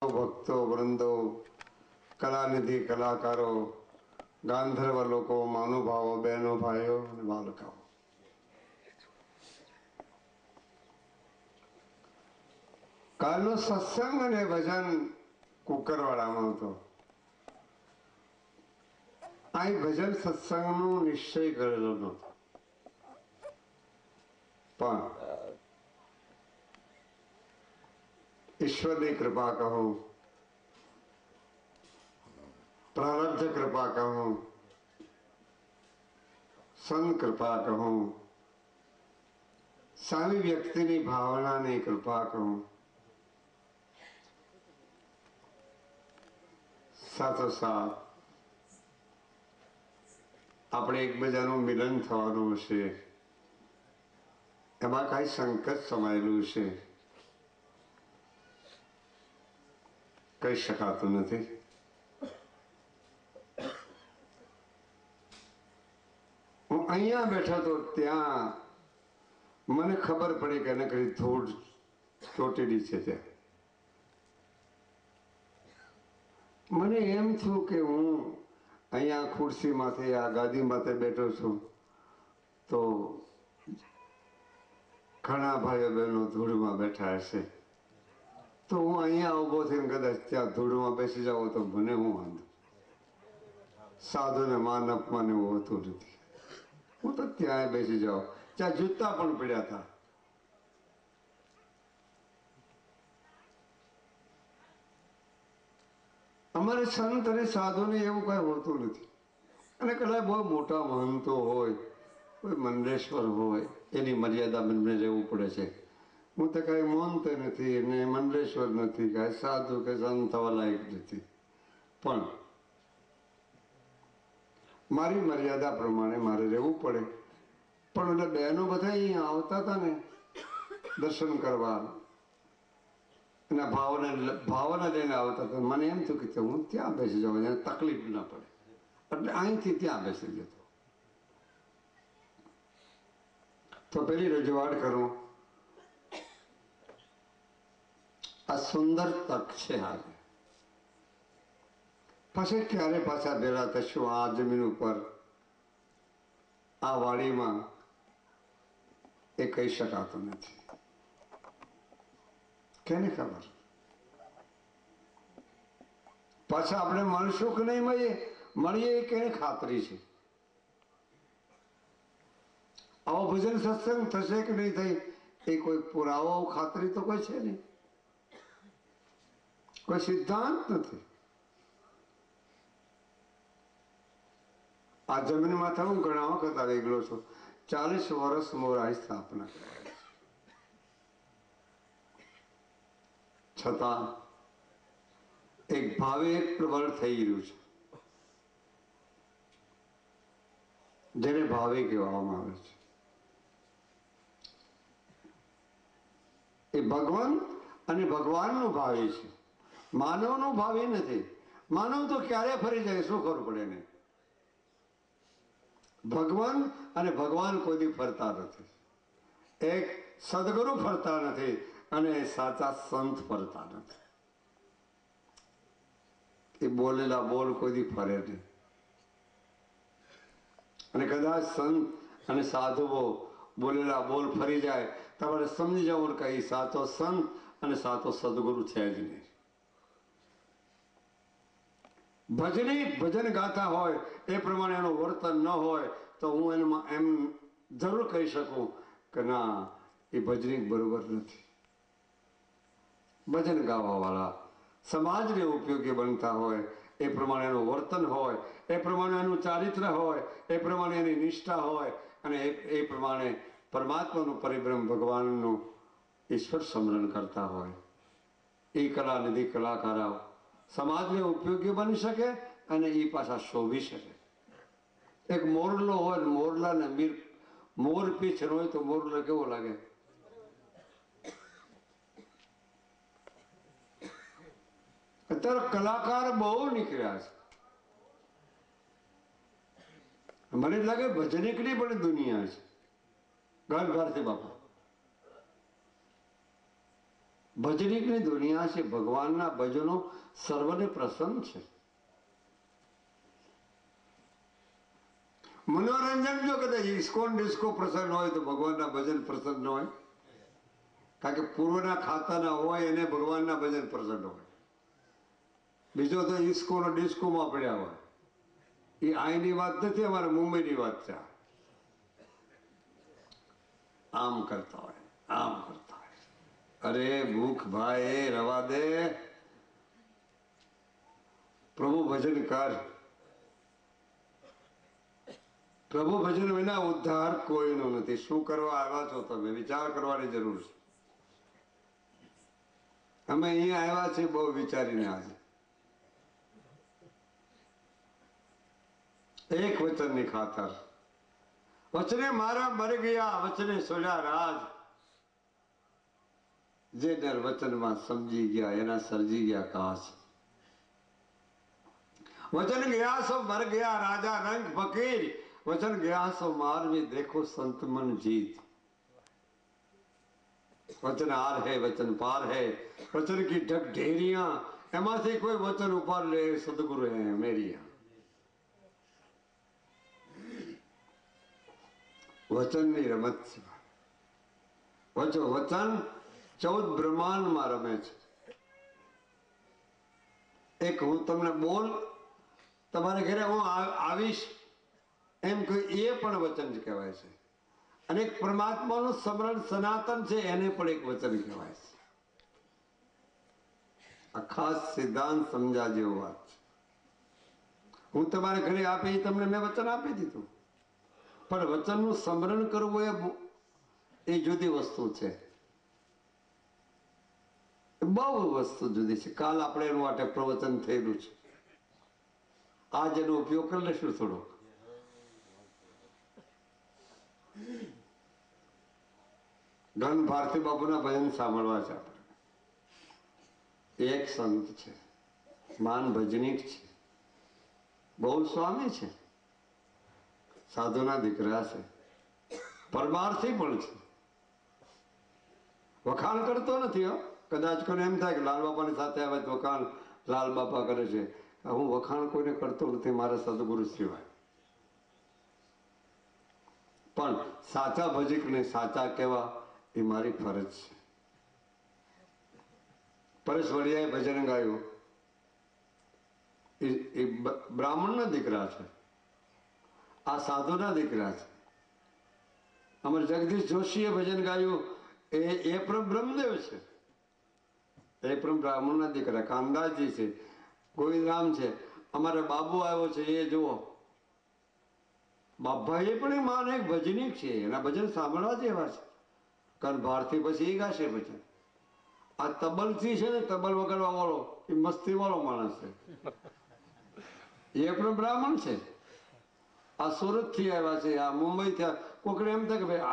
ભક્તો વૃંદો, કલાનિધિ કલાકારો, ગાંધર્વ લોકો, મહાનુભાવો, બહેનો, ભાઈઓ અને બાલકાઓ, કાલનો સત્સંગ અને ભજન કુકરવાડામાં હતો. આ ભજન સત્સંગનો નિશ્ચય કરેલો નહોતો, પણ ઈશ્વરની કૃપા કહું, પ્રારબ્ધ કૃપા કહું, સંત કૃપા કહું, સામી વ્યક્તિની ભાવનાની કૃપા કહું, સાથોસાથ આપણે એકબીજાનું મિલન થવાનું હશે, એમાં કઈ સંકટ સમાયેલું છે, કહી શકાતું નથી. હું અહીંયા બેઠો તો ત્યાં મને ખબર પડી કે એને કઈ ધૂળ ચોટેલી છે. ત્યાં મને એમ થયું કે હું અહીંયા ખુરશીમાંથી આ ગાદીમાંથી બેઠો છું તો ઘણા ભાઈઓ બહેનો ધૂળમાં બેઠા હશે, તો હું અહીંયા ઊભો થઈને કદાચ ત્યાં ધૂળમાં બેસી જાઉં તો મને હું વાંધો? સાધુને માન અપમાન એવું હોતું નથી. હું તો ત્યાં બેસી જાઉં, ત્યાં જૂતા પણ પડ્યા હતા. અમારે સંત અને સાધુને એવું કઈ હોતું નથી. અને કદાચ બહુ મોટા મહંતો હોય, કોઈ મંડલેશ્વર હોય, એની મર્યાદા મને રહેવું પડે છે. હું તો કઈ મહંત નથી ને મંડલેશ્વર નથી, કઈ સાધુ કે સંત થવા લાયક નથી, પણ મારી મર્યાદા પ્રમાણે મારે રહેવું પડે. પણ એટલે બહેનો બધા અહીંયા આવતા હતા ને દર્શન કરવા, એના ભાવના લઈને આવતા હતા. મને એમ થયું કે હું ત્યાં બેસી જાઉં, એને તકલીફ ના પડે, એટલે અહીંથી ત્યાં બેસી જતો. તો પેલી રજૂઆત કરું, આ સુંદર તક છે. આજે પછી ક્યારે પાછા ભેગા થશું આ જમીન ઉપર, આ વાડીમાં, એ કહી શકાતું નથી. કેને ખબર પાછા આપણે મળશું કે નહીં મળીએ એ કેને ખાતરી છે? આવો ભજન સત્સંગ થશે કે નહીં થઈ એ કોઈ પુરાવો, ખાતરી તો કોઈ છે નહીં, કોઈ સિદ્ધાંત નથી. આ જમીન માથે હું ઘણા વખત આવી ગયો છું. 40 વર્ષ મોરાઈ સ્થાપના કરાવી, છતાં એક ભાવે એક પ્રબળ થઈ રહ્યું છે, જેને ભાવે કહેવામાં આવે છે. એ ભગવાન અને ભગવાનનું ભાવે છે, માનવનું ભાવે નથી. માનવ તો ક્યારે ફરી જાય શું ખબર પડે નહીં. ભગવાન અને ભગવાન કોઈ દી ફરતા નથી. એક સદગુરુ ફરતા નથી અને સાચા સંત ફરતા નથી. એ બોલેલા બોલ કોઈ દી ફરે નહીં. અને કદાચ સંત અને સાધુઓ બોલેલા બોલ ફરી જાય તમારે સમજી જવું કે એ સાચો સંત અને સાચો સદગુરુ છે જ નહીં. ભજન ગાતા હોય એ પ્રમાણે એનું વર્તન ન હોય તો હું એમાં એમ જરૂર કહી શકું કે ના, એ ભજનિક બરોબર નથી. ભજન ગાવા વાળા સમાજને ઉપયોગી બનતા હોય, એ પ્રમાણે એનું વર્તન હોય, એ પ્રમાણે એનું ચારિત્ર હોય, એ પ્રમાણે એની નિષ્ઠા હોય, અને એ પ્રમાણે પરમાત્માનું પરિબ્રહ્મ ભગવાનનું ઈશ્વર સ્મરણ કરતા હોય, એ કલાનિધિ કલાકારો સમાજને ઉપયોગી બની શકે અને એ પાછા શોભી શકે. એક મોરલો હોય, મોરલાને મોર પીછ હોય તો મોરલો કેવો લાગે? અત્યારે કલાકાર બહુ નીકળ્યા છે. મને લાગે ભજનિકની પણ દુનિયા છે. ઘર ઘરથી બાપા ભજનીકની દુનિયા છે. ભગવાનના ભજનો સર્વને પ્રસન્ન છે. મનોરંજન જો કદાચ ઇસ્કોન ડિસ્કો પ્રસન્ન હોય તો ભગવાનના ભજન પ્રસન્ન ન હોય. કારણ કે પૂર્વના ખાતાના હોય એને ભગવાનના ભજન પ્રસન્ન હોય. બીજો તો ઇસ્કોનો ડિસ્કોમાં પડ્યા હોય. એ અહીંની વાત નથી, અમારે મુંબઈની વાત છે. આમ કરતા હોય, આમ કરતા હોય. અરે ભૂખ ભાઈ રવા દે, પ્રભુ ભજન કર. પ્રભુ ભજન વિના ઉદ્ધાર કોઈનો નથી. શું કરવા આવ્યા છો તમે? વિચાર કરવાની જરૂર છે. અમે અહીંયા આવ્યા છીએ બહુ વિચારીને. આજે એક વચનની ખાતર. વચને મારા મરી ગયા, વચને સોલ્યા રાજ. જે નર વચનમાં સમજી ગયા એના સર્જી ગયા કાશ. વચન ગયા સો મર ગયા રાજા રંગ ફકીર. वचन गया सो मार में देखो संत मन जीत. वचन आर है वचन पार है, वचन की ढक ढेरिया. એમાંથી કોઈ વચન ઉપાડ લે સદગુરુ હે મેરી. વચનની રમત છે. વચન 14 બ્રહ્માંડમાં રમે છે. એક હું તમને બોલ, તમારે ઘરે હું આવીશ એમ કે એ પણ વચન જ કહેવાય છે. અને એક પરમાત્માનું સ્મરણ સનાતન છે, એને પણ એક વચન કહેવાય છે. આ ખાસ સિદ્ધાંત સમજા જેવો વાત છે. હું તમારે ઘરે આપી, તમને મેં વચન આપી દીધું, પણ વચનનું સ્મરણ કરવું એ જુદી વસ્તુ છે. બહુ વસ્તુ જુદી છે. કાલ આપણે એનું માટે પ્રવચન થયેલું છે. આજ એનો ઉપયોગ કરી લેશું થોડો. ઘન ભારતી બાપુના ભજન સાંભળવા છે આપણે. એક સંત છે, માન ભજનીક છે, બહુ સ્વામી છે, સાધુના દીકરા છે, પરમાર્થી પણ છે. વખાણ કરતો નથી હો. કદાચ કોઈને એમ થાય કે લાલ બાપાની સાથે આવે તો વખાણ લાલ બાપા કરે છે. હું વખાણ કોઈને કરતો નથી મારા સદગુરુ સિવાય. પણ સાચા ભજકને સાચા કહેવા એ મારી ફરજ છે. પરેશ વડિયાએ ભજન ગાયું. એ બ્રાહ્મણના દીકરા છે, આ સાધુના દીકરા છે. અમારે જગદીશ જોશીએ ભજન ગાયું. એ પણ બ્રહ્મદેવ છે. એ પણ બ્રાહ્મણના દીકરા કામદાસજી છે, ગોવિંદરામ છે. અમારે બાબુ આવ્યો છે, એ જુઓ. બાપભાઈ એ પણ માન એક ભજનીક છે. એના ભજન સાંભળવા જેવા છે. કારણ ભારતી પછી એ ગાશે ભજન. આ તબલથી છે ને, તબલ વગાડવા વાળો એ મસ્તી વાળો માણસ છે. એ પણ બ્રાહ્મણ છે. આ સુરત થી આવ્યા છે, આ મુંબઈ થી. કોકને એમ થાય કે ભાઈ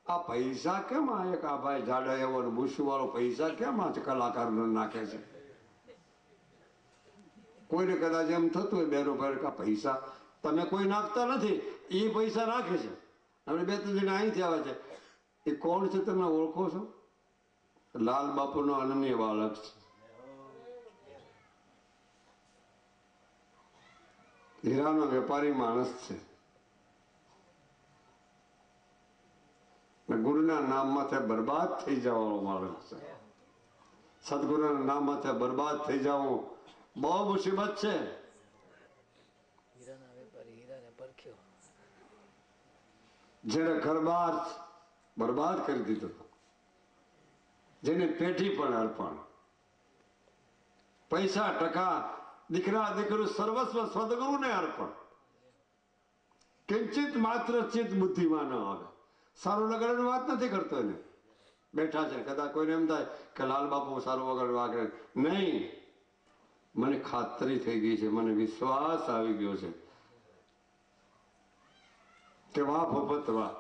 આ પૈસા કેમ આ એક આ ભાઈ જાડા એવો બુશુ વાળો પૈસા કેમ આ કલાકાર નાખે છે. કોઈને કદાચ એમ થતું હોય બેરો ભાઈ આ પૈસા તમે કોઈ નાખતા નથી, એ પૈસા નાખે છે. હવે 2-3 જણા અહીંથી આવે છે. એ કોણ છે તમે ઓળખો છો? લાલ બાપુનો અનન્ય બાળક છે. હીરાનો વેપારી માણસ છે. ગુરુના નામમાંથી બરબાદ થઈ જવાનો માણસ છે. સદગુરુના નામમાંથી બરબાદ થઈ જવું બહુ મુસીબત છે. જેને ઘર-બાર બરબાદ કરી દીધું, જેને પેઢી પણ અર્પણ, પૈસા ટકા, દીકરા દીકરું સર્વસ્વ સદગુરુને અર્પણ. કિંચિત માત્ર ચિત્ત બુદ્ધિમાં ન આવે. સારું લગાડવાની વાત નથી કરતો. એને બેઠા છે, કદાચ કોઈને એમ થાય કે લાલ બાપુ સારું વગાડવા કરે. નહીં, મને ખાતરી થઈ ગઈ છે, મને વિશ્વાસ આવી ગયો છે કે વાહ ભૂપત વાહ.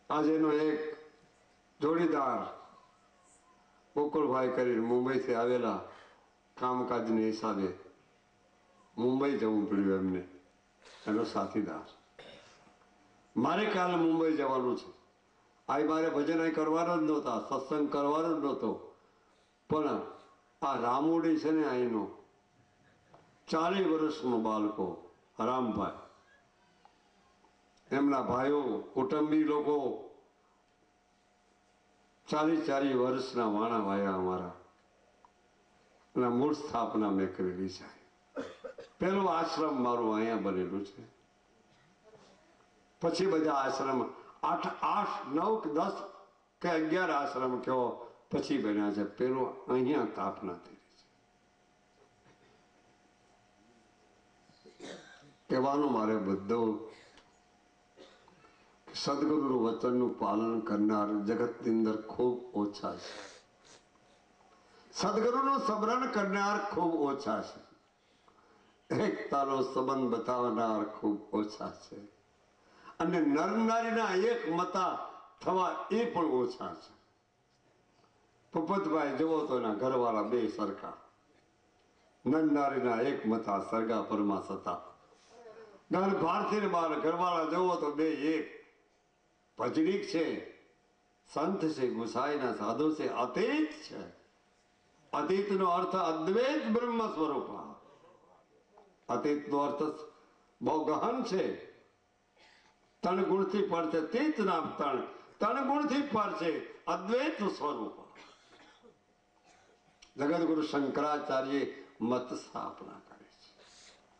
આજે એનો એક જોડીદાર ગોકુળભાઈ કરીને મુંબઈથી આવેલા, કામકાજને હિસાબે મુંબઈ જવું પડ્યું એમને. એનો સાથીદાર મારે કાલે મુંબઈ જવાનું છે. આ મારે ભજન અહીં કરવાનો જ નહોતા, સત્સંગ કરવાનો જ નહોતો, પણ આ રામોડી છે ને અહીંનો 40 વર્ષનો બાળકો રામભાઈ, એમના ભાઈઓ કુટુંબી લોકો 40 વર્ષના વાણા વાયા અમારા, અને મૂળ સ્થાપના મેં કરેલી છે. પેલું આશ્રમ મારું અહીંયા બનેલું છે. પછી બધા આશ્રમ 8, 9, 10 કે 11 આશ્રમ કહો પછી બન્યા છે. પેલું અહીંયા સ્થાપના થઈ છે. કહેવાનું મારે બધું સદગુરુનું વચનનું પાલન કરનાર જગતની અંદર ખૂબ ઓછા છે. સદગુરુનું સ્મરણ કરનાર ખૂબ ઓછા છે. એકતાનો સંબંધ બતાવનાર ખૂબ ઓછા છે. અને નર નારીના એક મતા થવા એ પણ ઓછા છે. પોપતભાઈ જુઓ તો એના ઘરવાળા બે સરખા, નર નારીના એક મતા સરગા પરમાં સતા. ઘર ભારતી બાર ઘરવાળા જુઓ તો બે એક. ભજનીક છે, સંત છે, ગુસાઈના સાધુ છે, અતીત છે. અતીતનો અર્થ અદ્વૈત બ્રહ્મ સ્વરૂપ. અતીતનો અર્થ બહુ ગહન છે. 3 ગુણથી પર છે. તીત નામ 3 ગુણથી પર છે. અદ્વૈત સ્વરૂપ. જગતગુરુ શંકરાચાર્ય મત સ્થાપના કરે છે.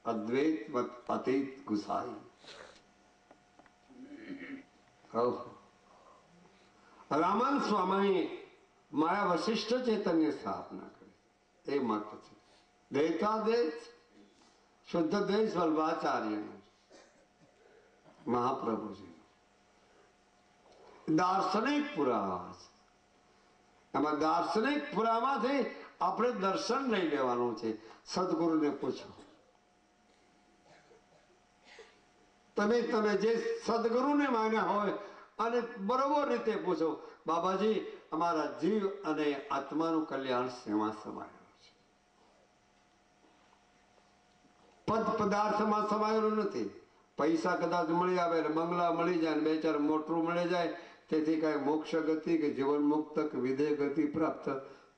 અદ્વૈત મત, અતીત, ગુસાઈ. રામન સ્વામી માયા વશિષ્ઠ ચેતનની સ્થાપના કરી. એ મત છે. દ્વૈતાદ્વૈત, શુદ્ધ દ્વૈત વલ્ભાચાર્ય મહાપ્રભુજી દાર્શનિક પુરાવા છે. એમાં દાર્શનિક પુરાવામાંથી આપણે દર્શન લઈ લેવાનું છે. સદગુરુને પૂછો, તમે જે સદગુરુને માન્યા હોય અને બરોબર રીતે પૂછો, બાબાજી અમારા જીવ અને આત્માનું કલ્યાણ શેમાં સમાયેલું છે? પદ પદાર્થમાં સમાયેલું નથી. પૈસા કદાચ મળી આવે, બંગલા મળી જાય, 2-4 મોટરું મળી જાય, તેથી કઈ મોક્ષ ગતિ કે જીવન મુક્ત કે વિદેહ ગતિ પ્રાપ્ત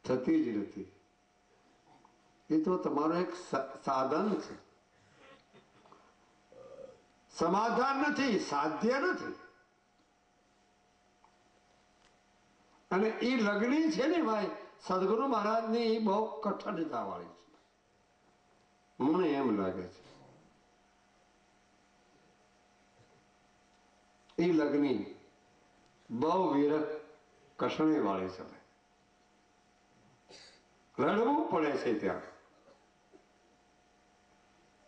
થતી જ નથી. એ તો તમારું એક સાધન છે, સમાધાન નથી, સાધ્ય નથી. અને એ લગ્ની છે ને ભાઈ, સદગુરુ મહારાજની બહુ કઠિનતા વાળી છે, મને એમ લાગે છે. એ લગ્ની બહુ વિરહ કસણી વાળી છે. લડવું પડે છે ત્યાં.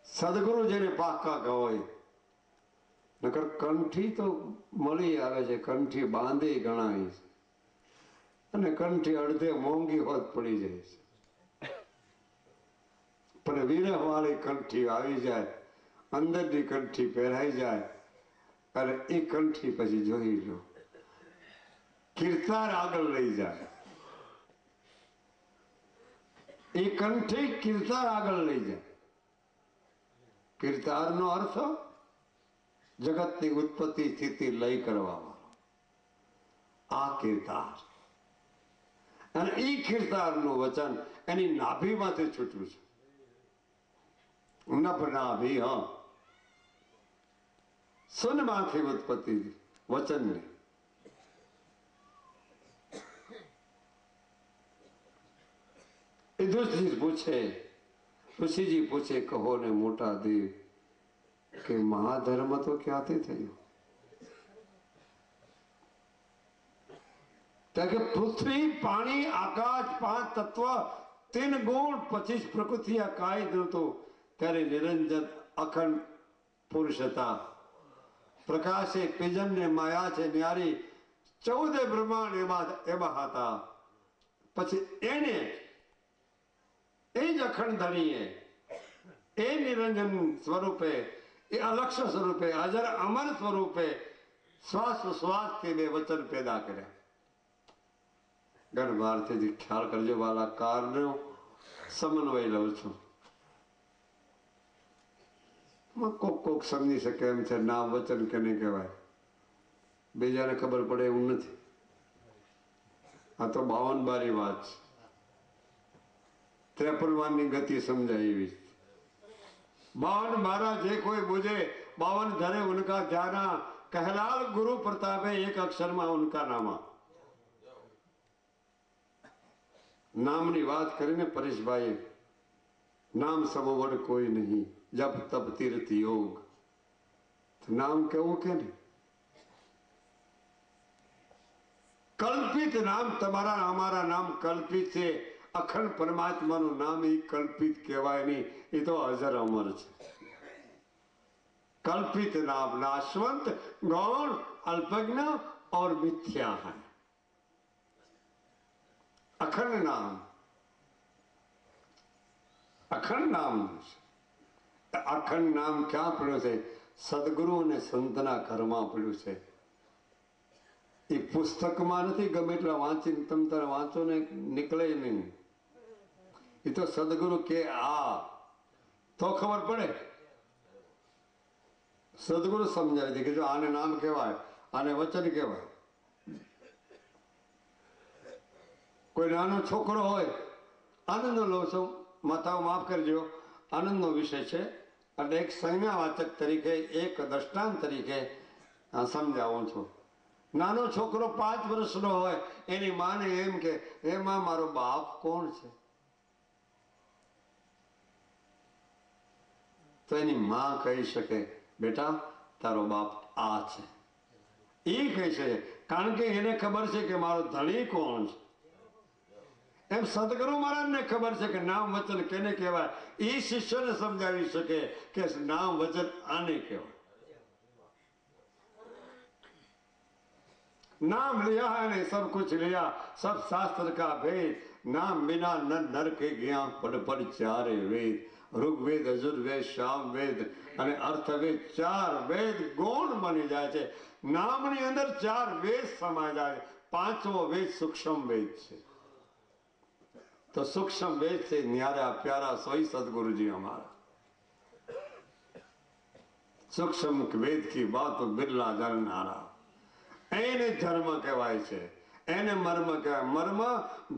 સદગુરુ જેને પાકા હોય, નકર કંઠી તો મળી આવે છે, કંઠી બાંધી ગણાય છે, અને કંઠી અડધે મોંઘી હોત પડી જાય છે. પણ વિરહ વાળી કંઠી આવી જાય, અંદરની કંઠી પહેરાઈ જાય, અને એ કંઠી પછી જોઈ લો, કીર્તાર આગળ લઈ જાય. એ કંઠી કીર્તાર આગળ લઈ જાય. કીર્તાર નો અર્થ જગતની ઉત્પત્તિ સ્થિતિ લય કરવા વાળો, આ કીર્તાર. અને એ કીર્તાર નું વચન એની નાભીમાંથી છૂટ્યું છે. નભ નાભી, હા, સુનમાંથી ઉત્પત્તિ વચનની. ઋષિજી પૂછે, કહો ને મોટા દેવ કે મહાધર્મ તો ક્યાંથી થયો? કે પૃથ્વી, પાણી, આકાશ, 5 તત્વ, 3 ગુણ, 25 પ્રકૃતિ આ કાય દોતો ત્યારે નિરંજન અખંડ પુરુષ હતા. પ્રકાશે પિજન ને માયા છે ન્યારી, 14 બ્રહ્માંડ એમાં હતા. પછી એને એ જ અખંડ ધણીએ, એ નિરંજન સ્વરૂપે, એ અલક્ષ્ય સ્વરૂપે, અજર અમર સ્વરૂપે શ્વાસ શ્વાસથી 2 વચન પેદા કર્યા. ગણભારથી ખ્યાલ કરજો વાલા, કારનો સમન્વય લઉં છું. કોક સમજી શકે એમ છે નામ વચન કેને કહેવાય. બીજાને ખબર પડે એવું નથી. આ તો 52 બારી વાત છે. 53 વારની ગતિ સમજાય એવી. 52 બારા જે કોઈ બુझे 52 ધરે ઉનકા ધ્યાના कहलाल गुरु प्रतापे एक अक्षर में उनका नामा. नामनी बात કરીને પરેશભાઈ નામ સમવડ કોઈ નહીં જપ તપ તીર્થ યોગ. નામ કેવું કે નહીં? કલ્પિત નામ તમારા અમારા નામ કલ્પિત છે. અખંડ પરમાત્માનું નામ એ કલ્પિત કહેવાય નહીં, એ તો અજર અમર છે. कल्पित नाम नाशवंत गौण अल्पज्ञ और मिथ्या है. अखंड नाम अखंड नाम ક્યાં પડ્યું છે? સદગુરુ અને સંતના ઘરમાં પડ્યું છે. એ પુસ્તકમાં નથી. ગમે એટલા વાંચીને તમે તારે વાંચો ને નીકળે નહીં. એ તો સદગુરુ કે આ તો ખબર પડે. સદગુરુ સમજાવી દે કે જો આને નામ કહેવાય, આને વચન કહેવાય. કોઈ નાનો છોકરો હોય, આનંદ લો છો, માતાઓ માફ કરજો, આનંદનો વિષય છે. અને એક સંજ્ઞાવાચક તરીકે, એક દ્રષ્ટાંત તરીકે સમજાવું છું. નાનો છોકરો 5 વર્ષનો હોય, એની માને એમ કે એમાં મારો બાપ કોણ છે? તો એની માં કહી શકે બેટા તારો બાપ આ છે. એ કહી શકે કારણ કે એને ખબર છે કે મારો ધણી કોણ છે. એમ સદગુરુ મહારાજને ખબર છે કે નામ વચન કેને કહેવાય. એ શિષ્યને સમજાવી શકે કે નામ વચન આને કહેવાય. नाम लिया है ने सब कुछ लिया, सब शास्त्र का भेद. नाम बिना नर के गया पढ़ पढ़ चारे वेद. ऋग्वेद, यजुर्वेद, सामवेद અને અર્થવેદ 4 વેદ ગૌણ બની જાય છે. નામની અંદર 4 વેદ સમાઈ જાય છે. 5મો વેદ સૂક્ષ્મ વેદ છે. તો સૂક્ષ્મ વેદ છે ન્યારા પ્યારા સોई सदगुरुजी हमारा. सूक्ष्म वेद की बात बिरला जाननारा. એને ધર્મ કહેવાય છે, એને મર્મ કહેવાય. મર્મ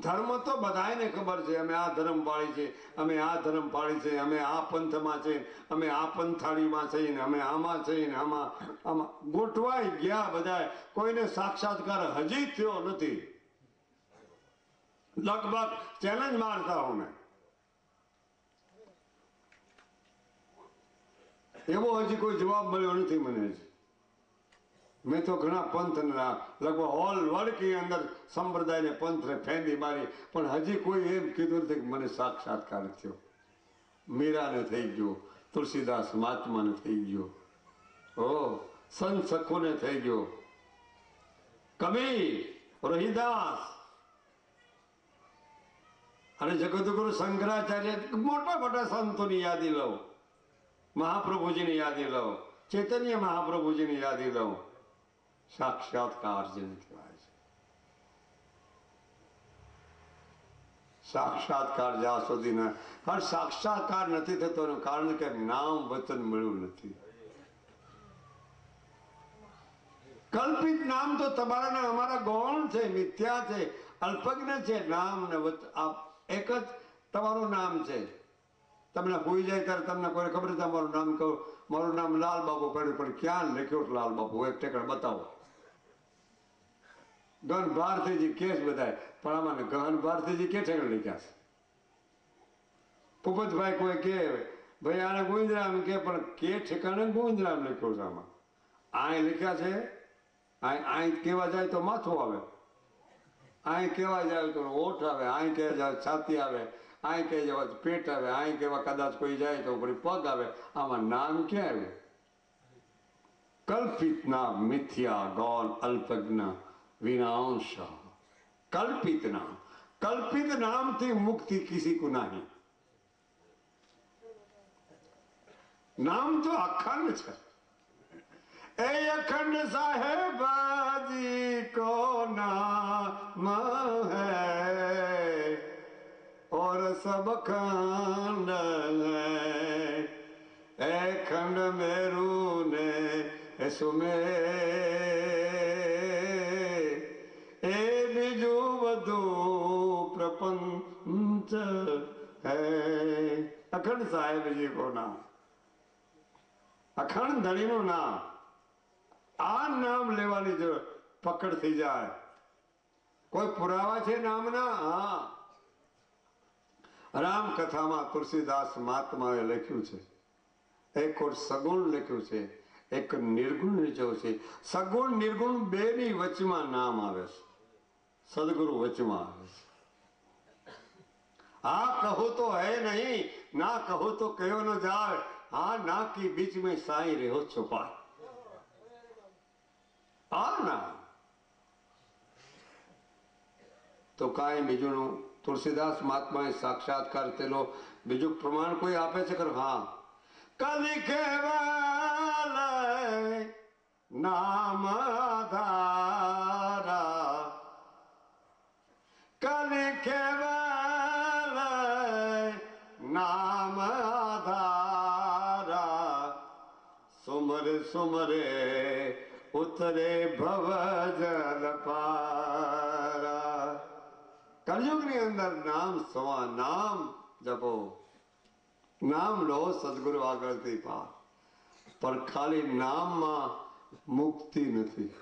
ધર્મ તો બધાને ખબર છે. અમે આ ધર્મ પાળી છે, અમે આ ધર્મ પાળી છે, અમે આ પંથમાં છે, અમે આ પંથાળીમાં છીએ, ને અમે આમાં છીએ, ને આમાં આમાં ગોઠવાઈ ગયા બધા. કોઈને સાક્ષાત્કાર હજી થયો નથી. લગભગ ચેલેન્જ મારતા હું મેં, એવો હજી કોઈ જવાબ મળ્યો નથી મને. હજી મેં તો ઘણા પંથના લગભગ હોલ વર્લ્ડની અંદર સંપ્રદાયને પંથને ફેંદી મારી, પણ હજી કોઈ એમ કીધું નથી કે મને સાક્ષાત્કાર થયો. મીરાને થઈ ગયો, તુલસીદાસ મહાત્માને થઈ ગયો, ઓ સંત સખોને થઈ ગયો, કબીર, રોહિદાસ અને જગતગુરુ શંકરાચાર્ય, મોટા મોટા સંતોની યાદી લઉં, મહાપ્રભુજીની યાદી લઉં, ચૈતન્ય મહાપ્રભુજીની યાદી લઉં. સાક્ષાત્કાર જેને કહેવાય છે. સાક્ષાત્કાર જ્યાં સુધી ના, પણ સાક્ષાત્કાર નથી થતો એનું કારણ કે નામ વચન મળ્યું નથી. કલ્પિત નામ તો તમારા ને અમારા ગૌણ છે, મિથ્યા છે, અલ્પજ્ઞ છે. નામ ને એક જ તમારું નામ છે. તમને હોઈ જાય ત્યારે તમને કોઈ ખબર છે મારું નામ કહું, મારું નામ લાલ બાપુ પડ્યું, પણ ક્યાં લખ્યું લાલ બાપુ? એક ટેકડ બતાવો. ગહન ભારતીજી કેસ બધાય, પણ આમાં ગહન ભારતીજી કે ઠેકડ લખ્યા છે? ભૂપતભાઈ કોઈ કે ભાઈ આને ગોવિંદરામ કે, પણ કે ઠેકાણે ગોવિંદરામ લખ્યું છે. આમાં અહીં લખ્યા છે. અહીં કેવા જાય તો માથું આવે, અહીં કેવા જાય તો ઓઠ આવે, અહીં કહેવા જાય છાતી આવે, અહીં કહે જવા પેટ આવે, અહીં કહેવા કદાચ કોઈ જાય તો પગ આવે. આમાં નામ ક્યાં આવે? કલ્પિત નામ મિથ્યા ગૌણ અલ્પજ્ઞ विनाश. कल्पित नाम, कल्पित नाम थी मुक्ति किसी को नहीं. नाम तो अखंड है. ए अखंड साहेबाजी को नाम है और सब खंड है. ए खंड मेरू ने सुमे બધું પ્રપંચ હૈ. અખંડ સાહેબજી કો નામ, અખંડ ધણીનું નામ. આ નામ લેવાની જો પકડ થઈ જાય. કોઈ પુરાવા છે નામના? હા, રામ કથામાં તુલસીદાસ મહાત્માએ લખ્યું છે. એક ઓર સગુણ લખ્યું છે, એક નિર્ગુણ લખ્યું છે. સગુણ નિર્ગુણ બેની વચમાં નામ આવે છે. સદગુરુ વચમાં આવે છે. હા કહો તો હૈ નહીં, ના કહો તો કયો ન જાય. હા ના की बीच में साई रहो छुपा. આ ના તો કાંઈ બીજું તુલસીદાસ મહાત્માએ સાક્ષાત્કાર થયેલો બીજું પ્રમાણ કોઈ આપે છે ખરું? હા, કલી કેવલ નામ ધારા, કલી કેવલ નામ ધારા, સુમરે સુમરે ઉતરે ભવ જલ પારા. કલયુગની અંદર નામ સવા નામ જપો, નામ લો સદગુરુ આગળથી પાર. પણ ખાલી નામમાં મુક્તિ નથી.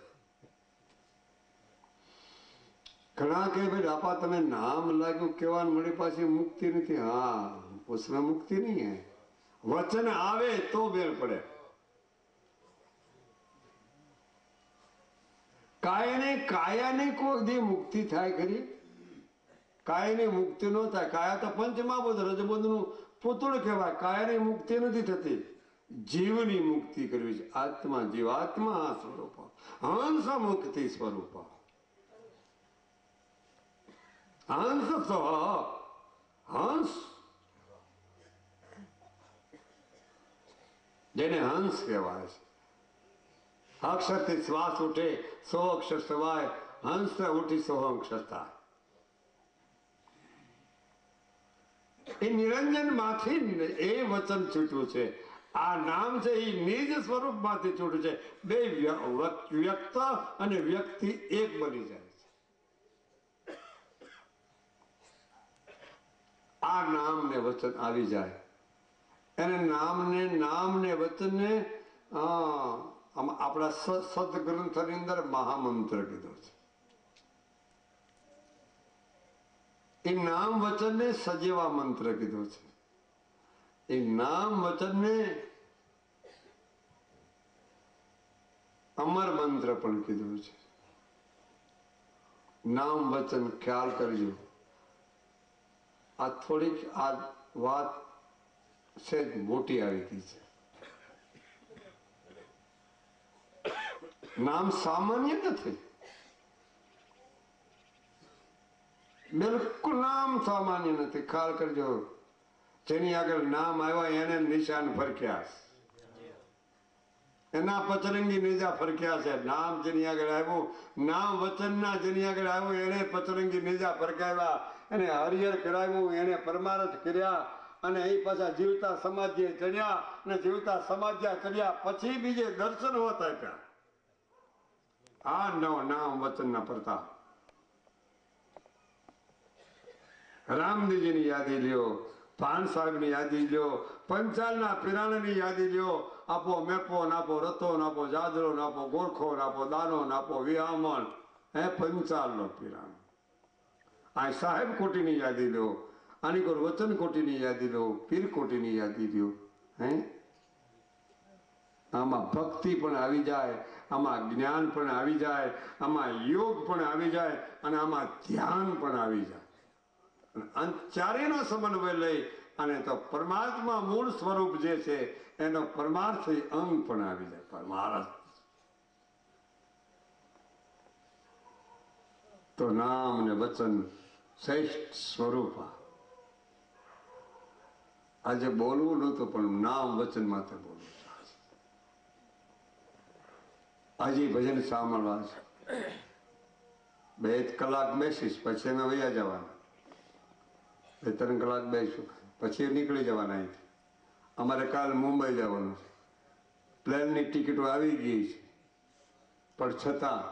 ઘણા કે ભાઈ આપા તમે નામ લાગ્યું કહેવાનું મળી પાછી મુક્તિ નથી. હા, उसमें मुक्ति नहीं है. वचन આવે તો બેર પડે. કાયાની કોઈ દી મુક્તિ થાય ખરી? કાયાની મુક્તિ ન થાય. કાયા તો પંચમહાભૂત રજબોધનું પૂતળું કહેવાય. કાયાની મુક્તિ નથી થતી. જીવની મુક્તિ કરવી છે. આત્મા જીવાત્મા સ્વરૂપ, હંસ મુક્તિ સ્વરૂપ. હંસ તો હંસ, જેને હંસ કહેવાય છે. અક્ષરથી શ્વાસ ઉઠે સો અક્ષર સવાય, હંસ ઉઠી સો અક્ષર થાય. એ નિરંજન માંથી એ વચન છૂટ્યું છે. આ નામ છે એ નિજ સ્વરૂપ માંથી છૂટ્યું છે. બે વ્યક્ત અને વ્યક્તિ એક બની જાય છે. આ નામ ને વચન આવી જાય એને નામ ને વચનને આપણા સદગ્રંથની અંદર મહામંત્ર કીધો છે. એ નામ વચનને સજીવા મંત્ર કીધો છે. એ નામ વચનને અમર મંત્ર પણ કીધું છે. નામ વચન ખ્યાલ કરજો. આ થોડીક આ વાત સહેજ મોટી આવી ગઈ છે. નામ સામાન્ય નથી. બિલકુલ નામ સામાન્ય નથી. ખ્યાલ કરજો. જેની આગળ નામ આવ્યા એને નિશાન ફરક્યા, એના પચરંગી નેજા ફરક્યા છે. નામ જેની આગળ આવ્યું, નામ વચનના જેની આગળ આવ્યું એને પચરંગી નેજા ફરકાવ્યા, એને હરિહર કરાવ્યું, એને પરમારથ કર્યા, અને એ પાછા જીવતા સમાજ્ય ચડ્યા, અને જીવતા સમાજ્ય ચડ્યા પછી બીજે દર્શન હોત આપ્યા. આ નામ વચનના પ્રતાપ. રામદેવજીની યાદી લ્યો, પાન સાહેબની યાદી લ્યો, પંચાલના પિરાણાની યાદી લ્યો. આપો મેપો નાપો, રતો નાપો, જાદરો નાપો, ગોરખો નાપો, દાનો નાપો, વિહામણ, હે પંચાલનો પિરાણો. આ સાહેબ કોટીની યાદી લ્યો, આની કોઈ વચન કોટીની યાદી લો, પીર કોટીની યાદી લ્યો. હે આમાં ભક્તિ પણ આવી જાય, આમાં જ્ઞાન પણ આવી જાય, આમાં યોગ પણ આવી જાય, અને આમાં ધ્યાન પણ આવી જાય. ચારેયનો સમન્વય લઈ અને તો પરમાત્મા મૂળ સ્વરૂપ જે છે એનો પરમાર્થી અંગ પણ આવી જાય. પરમાર્થ તો નામ ને વચન શ્રેષ્ઠ સ્વરૂપ. આજે બોલવું નહોતું પણ નામ વચન માટે બોલવું. આજે ભજન સાંભળવા છે. 2 કલાક બેસીશ પછી અમે વયા જવાના. 2-3 કલાક બેસીશું પછી નીકળી જવાના અહીંથી. અમારે કાલ મુંબઈ જવાનું છે. પ્લેનની ટિકિટો આવી ગઈ છે, પણ છતાં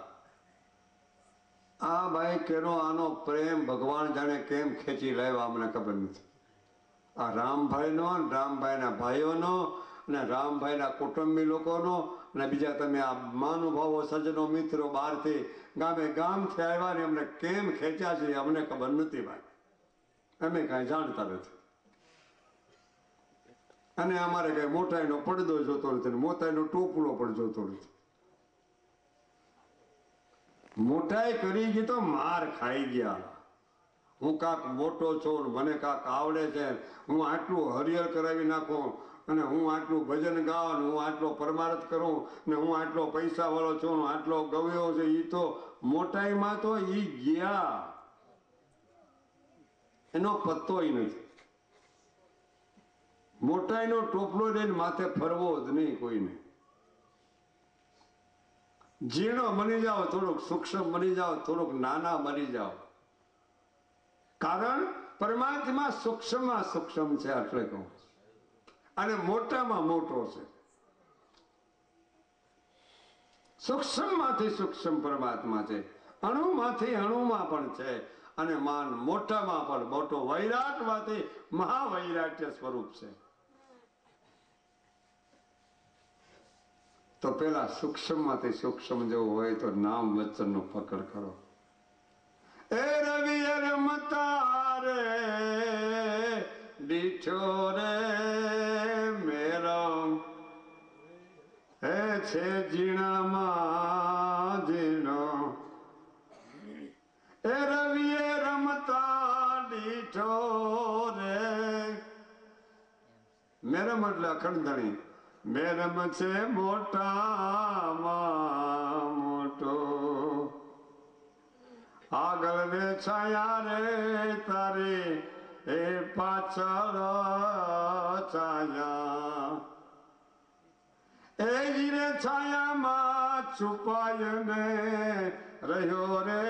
આ ભાઈ કેનો આનો પ્રેમ ભગવાન જાણે કેમ ખેંચી લાવ્યા અમને ખબર નથી. આ રામભાઈનો, રામભાઈના ભાઈઓનો અને રામભાઈના કુટુંબી લોકોનો અને બીજા તમે આ મહાનુભાવો, સજ્જનો, મિત્રો બહારથી ગામે ગામથી આવ્યા ને અમને કેમ ખેંચ્યા છે અમને ખબર નથી ભાઈ. અમે કાંઈ જાણતા નથી. અને અમારે કઈ મોટાઈનો પડદો જોતો નથી, મોટાઈનો ટોપલો પણ જોતો નથી. મોટાઈ કરી ગઈ તો માર ખાઈ ગયા. હું કાક મોટો છું, મને કાક આવડે છે, હું આટલું હરિહર કરાવી નાખું અને હું આટલું ભજન ગાઉં, હું આટલો પરમાર્થ કરું ને હું આટલો પૈસા વાળો છું, આટલો ગવ્યો છે, એ તો મોટાઈમાં તો ઈ ગયા, એનો પત્તોય નથી. મોટાઈનો ટોપલો લઈને માથે ફરવો જ નહીં કોઈને. ઝીણો બની જાઓ, થોડુંક સૂક્ષ્મ બની જાઓ, થોડુંક નાના બની જાઓ. કારણ પરમાત્મા સૂક્ષ્મમાં સૂક્ષ્મ છે એટલે કહું, અને મોટામાં મોટો છે. સૂક્ષ્મમાંથી સૂક્ષ્મ પરમાત્મા છે, અણુમાંથી અણુમાં પણ છે, અને માન મોટામાં પણ મોટો વૈરાટમાંથી મહાવૈરાટ્ય સ્વરૂપ છે. તો પેલા સૂક્ષ્મમાંથી સૂક્ષ્મ જેવું હોય તો નામ વચનનો પકડ કરો. એ રવિ રમતા રે દીઠો રે મેરો, હે છે ઝીણામાં ઝીણો. એ રવિએ રમતા દીઠો રે, મેરમ એટલે અખંડધણી, મેરમ છે મોટામાં મોટો. આગળ ને છાયા રે તારી, એ પાછળ છાયા, એ હીરે છાયામાં છુપાય ને રહ્યો રે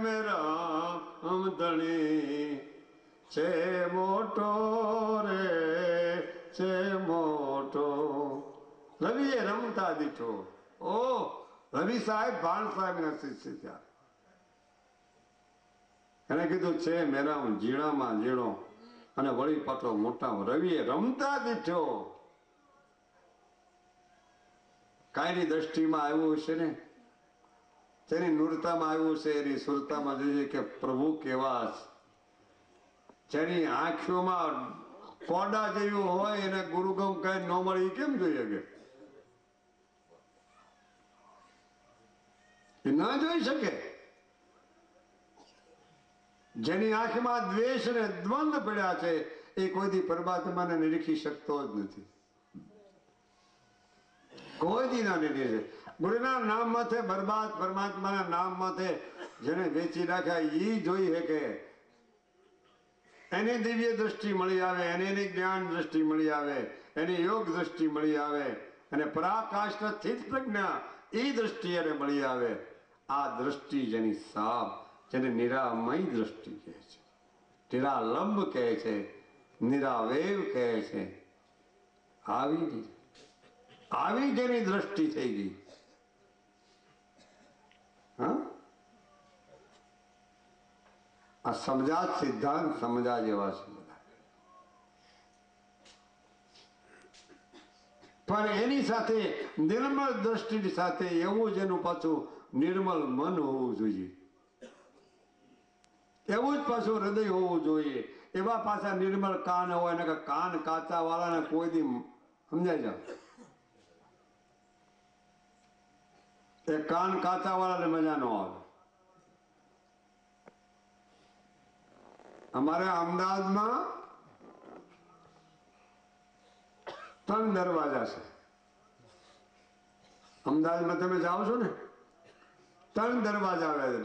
મેરા ધણી. છે મોટો રે છે મોટો. રવિએ રમતા દીઠો. ઓ રવિ સાહેબ ભાણ સાહેબ ના શિષ્ય થયા. એને કીધું છે મેરા ઝીણામાં ઝીણો અને વળી પાછો મોટા. રવિએ રમતા દીઠો. કાયની દ્રષ્ટિમાં આવ્યું હશે ને, તેની નૂરતામાં આવ્યું છે, એની સુરતામાં જોઈએ કે પ્રભુ કેવા છે. જેની આંખોમાં કોડા જેવું હોય એને ગુરુગમ કઈ ન મળે એ કેમ જોઈએ કે એ ના જોઈ શકે. જેની આંખમાં દ્વેષ ને દ્વંદ પડ્યા છે એ કોઈથી પરમાત્માને નિરીખી શકતો જ નથી. કોઈ ના નિરીખે. ગુરુના નામ માથે બરબાદ, પરમાત્માના નામ માથે જેને વેચી નાખ્યા એ જોઈ શકે. એને દિવ્ય દ્રષ્ટિ મળી આવે, એને એની જ્ઞાન દ્રષ્ટિ મળી આવે, એની યોગ દ્રષ્ટિ મળી આવે, અને પરાકાષ્ઠ સ્થિત પ્રજ્ઞા એ દ્રષ્ટિ એને મળી આવે. આ દ્રષ્ટિ જેની સાપ, જેને નિરામય દ્રષ્ટિ કહે છે, નિરાલંબ કહે છે, નિરાવેવ કહે છે. આવી જેની દ્રષ્ટિ થઈ ગઈ. હા, આ સમજા સિદ્ધાંત સમજા જેવા છે બધા. પણ એની સાથે નિર્મળ દ્રષ્ટિની સાથે એવું જ એનું પાછું નિર્મળ મન હોવું જોઈએ, એવું જ પાછું હૃદય હોવું જોઈએ. એવા પાછા નિર્મળ કાન હોય ને, કાન કાચા વાળાને કોઈ દી સમજાય જાય. એ કાન કાચા વાળાને મજા ન આવે. અમારે અમદાવાદમાં 3 દરવાજા છે. અમદાવાદમાં તમે જાઓ છો ને, 3 દરવાજા આવે.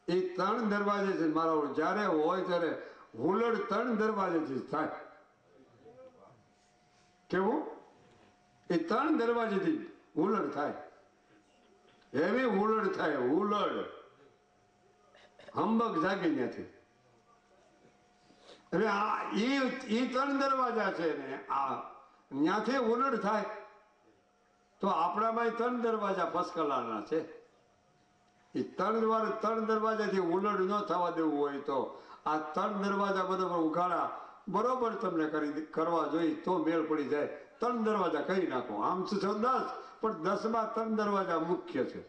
એ 3 દરવાજે છે મારા. જયારે હોય ત્યારે હુલડ 3 દરવાજેથી થાય. કેવું? એ 3 દરવાજેથી હુલડ થાય. એવી હુલડ થાય, હુલડ હંબક જાગી ત્યાંથી. હવે એ 3 દરવાજા છે ને, આ ત્યાંથી હુલડ થાય તો આપણામાં 3 દરવાજા ફસકલાના છે. એ ત્રણ દરવાજાથી ઉલટ ન થવા દેવું હોય તો આ ત્રણ દરવાજા બરોબર ઉઘાડા બરોબર તમને કરવા જોઈએ તો મેળ પડી જાય. 3 દરવાજા કહી નાખો. આમ તો 10, પણ 10માં 3 દરવાજા મુખ્ય છે.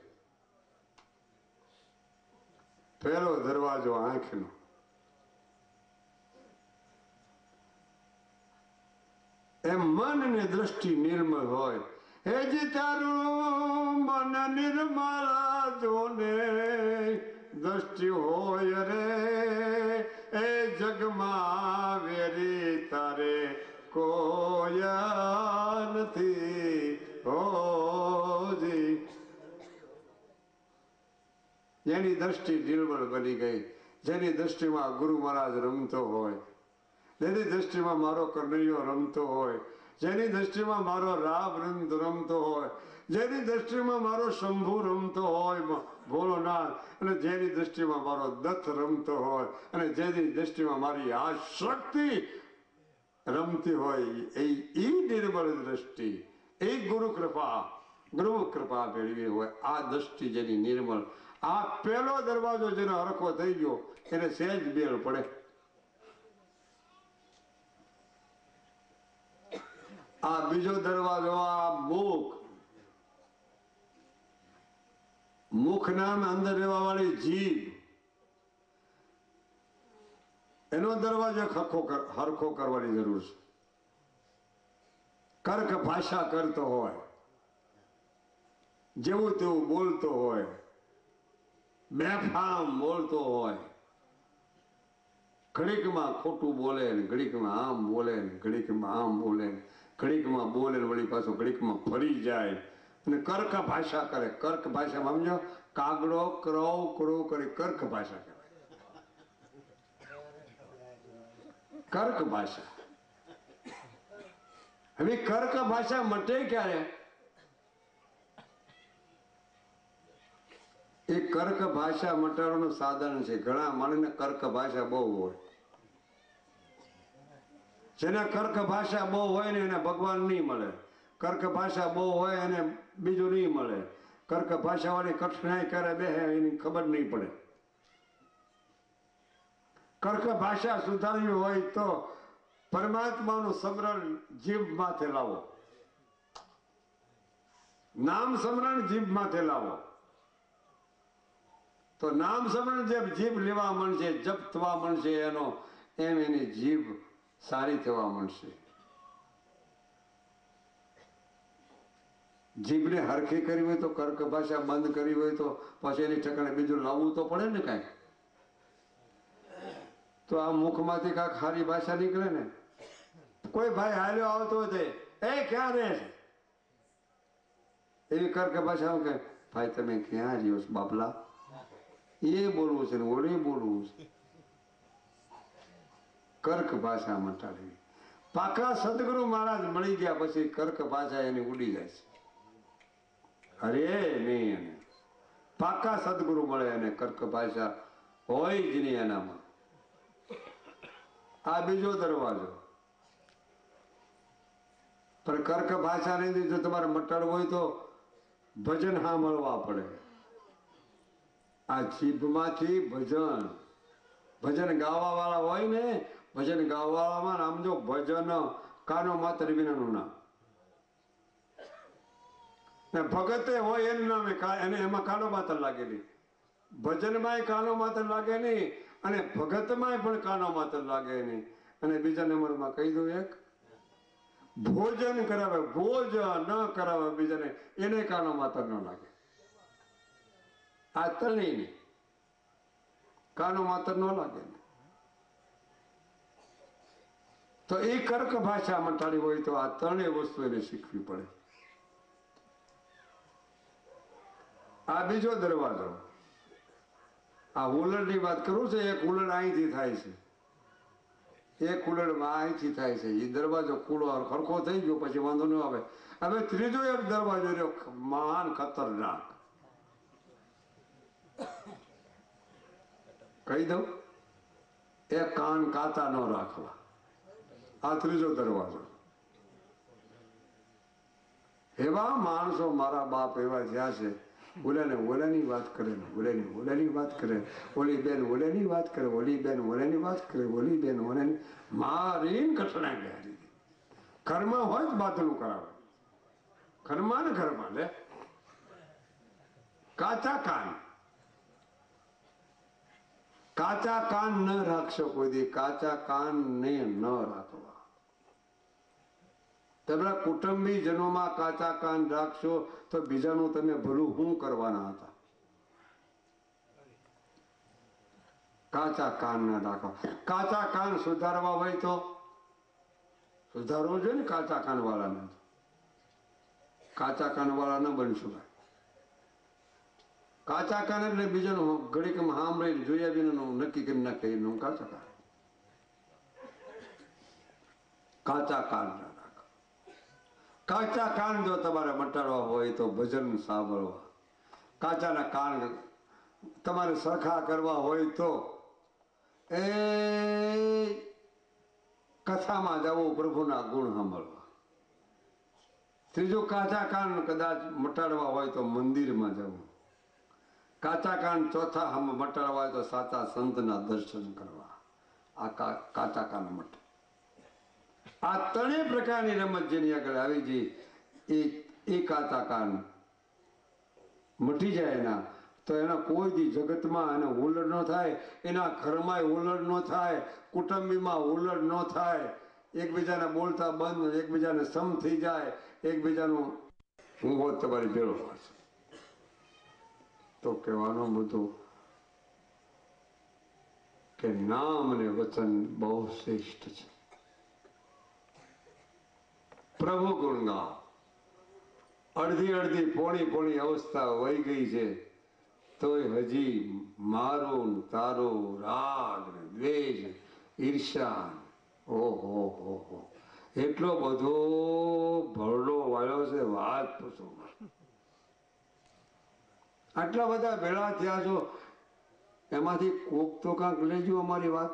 પહેલો દરવાજો આંખનો. એમ મન ને દ્રષ્ટિ નિર્મળ હોય. હેજી તારું મન નિર્મળ જોને દ્રષ્ટિ હોય રે એ જગમાં વેરી તારે કોયા નથી હોજી. જેની દ્રષ્ટિ નિર્મળ બની ગઈ, જેની દ્રષ્ટિમાં ગુરુ મહારાજ રમતો હોય, જેની દ્રષ્ટિમાં મારો કનૈયો રમતો હોય, જેની દ્રષ્ટિમાં મારો રામ રમતો હોય, જેની દ્રષ્ટિમાં મારો શંભુ રમતો હોય ભોળોનાથ, અને જેની દ્રષ્ટિમાં મારો દત્ત રમતો હોય, અને જેની દ્રષ્ટિમાં મારી આ શક્તિ રમતી હોય, એ નિર્મળ દ્રષ્ટિ, એ ગુરુ કૃપા મેળવી હોય. આ દ્રષ્ટિ જેની નિર્મળ, આ પહેલો દરવાજો જેનો હરખો થઈ ગયો એને સહેજ બેલ પડે. આ બીજો દરવાજો આ મુખ નામ અંદર રહેવા વાળી જીભ, એનો દરવાજો હરખો કરવાની જરૂર છે. કર્ક ભાષા કરતો હોય, જેવું તેવું બોલતો હોય, બેફામ બોલતો હોય, ઘડીકમાં ખોટું બોલે ને ઘડીકમાં આમ બોલે ને ઘડીકમાં આમ બોલે ને ઘડીકમાં બોલે ને વળી પાછો ઘડીકમાં ફરી જાય અને કર્ક ભાષા કરે. કર્ક ભાષામાં સમજો, કાગડો ક્રવ ક્રો કરી કર્ક ભાષા કરે. કર્ક ભાષા. હવે કર્ક ભાષા મટે ક્યારે? એ કર્ક ભાષા મટાડવાનું સાધન છે. ઘણા માણસને કર્ક ભાષા બહુ હોય. જેને કર્ક ભાષા બહુ હોય ને એને ભગવાન નહીં મળે. કર્ક ભાષા બહુ હોય એને બીજું નહીં મળે. કર્ક ભાષા વાળી કઠણાઈ કરે બેહે એની ખબર નહીં પડે. કર્ક ભાષા સુધારવી હોય તો પરમાત્માનું સ્મરણ જીભ માથે લાવો. નામ સ્મરણ જીભ માથે લાવો તો નામ સ્મરણ જેમ જીભ લેવા મળશે, જપ થવા મળશે, એનો એમ એની જીભ સારી થવા મળશે. જીભને હરખી કરવી હોય તો, કર્ક ભાષા બંધ કરવી હોય તો પછી એની ઠેકાણે બીજું લાવવું તો પડે ને કાંઈક. તો આ મુખમાંથી કાંઈક સારી ભાષા નીકળે ને. કોઈ ભાઈ હાલ્યો આવતો હોય એ ક્યાં રહે છે, એવી કર્ક ભાષા કે ભાઈ તમે ક્યાં રહ્યો છો બાપલા, એ બોલવું છે ને ઓલે બોલવું છે. કર્ક ભાષા મટાડવી. પાકા સદગુરુ મહારાજ મળી ગયા પછી કર્ક ભાષા એની ઉડી જાય છે. અરે નહીં, એને પાકા સદગુરુ મળે અને કર્ક ભાષા હોય જ નહીં એનામાં. આ બીજો દરવાજો. પણ કર્ક ભાષા નહીં, જો તમારે મટાડવું હોય તો ભજન સાંભળવા પડે. આ જીભમાંથી ભજન ગાવા વાળા હોય ને, ભજન ગાવા વાળામાં નામ જો ભજન કાનો માત્ર વિનાનું નામ. ને ભગતે હોય એનું નામે એને એમાં કાનો માત્ર લાગેલી. ભજનમાં કાનો માત્ર લાગે નહીં અને ભગતમાં પણ કાનો માત્ર લાગે નહીં. અને બીજા નંબરમાં કહી દઉં એક, ભોજન કરાવે, ભોજ ન કરાવે બીજાને, એને કાનો માત્ર ન લાગે. આ ત્રણેય કાનો માત્ર ન લાગે ને. તો એ કર્ક ભાષા મટાડી હોય તો આ ત્રણેય વસ્તુ એને શીખવી પડે. આ બીજો દરવાજો. આ હુલડની વાત કરું છે. એક હુલડ અહીંથી થાય છે, એક હુલડમાં અહીંથી થાય છે. એ દરવાજો કુડો ખરખો થઈ ગયો પછી વાંધો ન આવે. હવે ત્રીજો એક દરવાજો રહ્યો મહાન ખતરનાક. કહી દઉં, એ કાન કાતા ન રાખવા. આ ત્રીજો દરવાજો. એવા માણસો મારા બાપ એવા જ્યાં છે ઓલાને ઓલાની વાત કરે ને ઓલાની ઓલાની વાત કરે, ઓલી બેન ઓલાની વાત કરે, ઓલી બેન ઓલાની વાત કરે, ઓલી બેન ઓલાની મારીને કઠણાઈ ગયા. ઘરમાં હોય જ બાતનું કરાવે, ઘરમાં ને ઘરમાં લે. કાચા કાન, કાચા કાન ન રાખશો કોઈ દી, કાચા કાન ને ન રાખવા. તમારા કુટુંબીજનોમાં કાચા કાન રાખશો તો બીજાનું તમે ભલું શું કરવાના હતા? કાચા કાન ના રાખવા. કાચા કાન સુધારવા હોય તો સુધારવો જોઈએ ને. કાચા કાન વાળાને કાચા કાન વાળા ન બનશું. કાચા કાન એટલે બીજાનું ઘડીક સાંભળી જોયા વિના નક્કી કરી નાખે એનું કાચા કાન. કાચા કાન ના રાખ. કાચા કાન જો તમારે મટાડવા હોય તો ભજન સાંભળવા. કાચાના કાન તમારે સરખા કરવા હોય તો એ કથામાં જવું, પ્રભુના ગુણ સાંભળવા. ત્રીજું, કાચા કાન કદાચ મટાડવા હોય તો મંદિરમાં જવું. કાચા કાન ચોથા મટાડવા હોય તો સાચા સંતના દર્શન કરવા. આ કાચા કાન મટે. આ ત્રણેય પ્રકારની રમત જેની આગળ આવી જઈ એ કાચા કાન મટી જાય એના, તો એના કોઈ દી જગતમાં એને ઉલડ ન થાય, એના ઘરમાં ઉલડ ન થાય, કુટુંબીમાં ઉલડ ન થાય, એકબીજાને બોલતા બંધ, એકબીજાને સમ થઈ જાય, એકબીજાનું હું હોત તમારી ભેળો હશે. તો કહેવાનું બધું કે નામ અને વચન બહુ શ્રેષ્ઠ છે. પ્રભુ ગુણ ગાઓ. અડધી અડધી પોણી અવસ્થા વહી ગઈ છે તોય હજી મારું તારું રાગ ને દ્વેષ, ઈર્ષા, ઓહો હો હો એટલો બધો ભરડો વાળ્યો છે, વાત પૂછો. આટલા બધા ભેળા થયા છો, એમાંથી કોક તો કાંક લેજો અમારી વાત.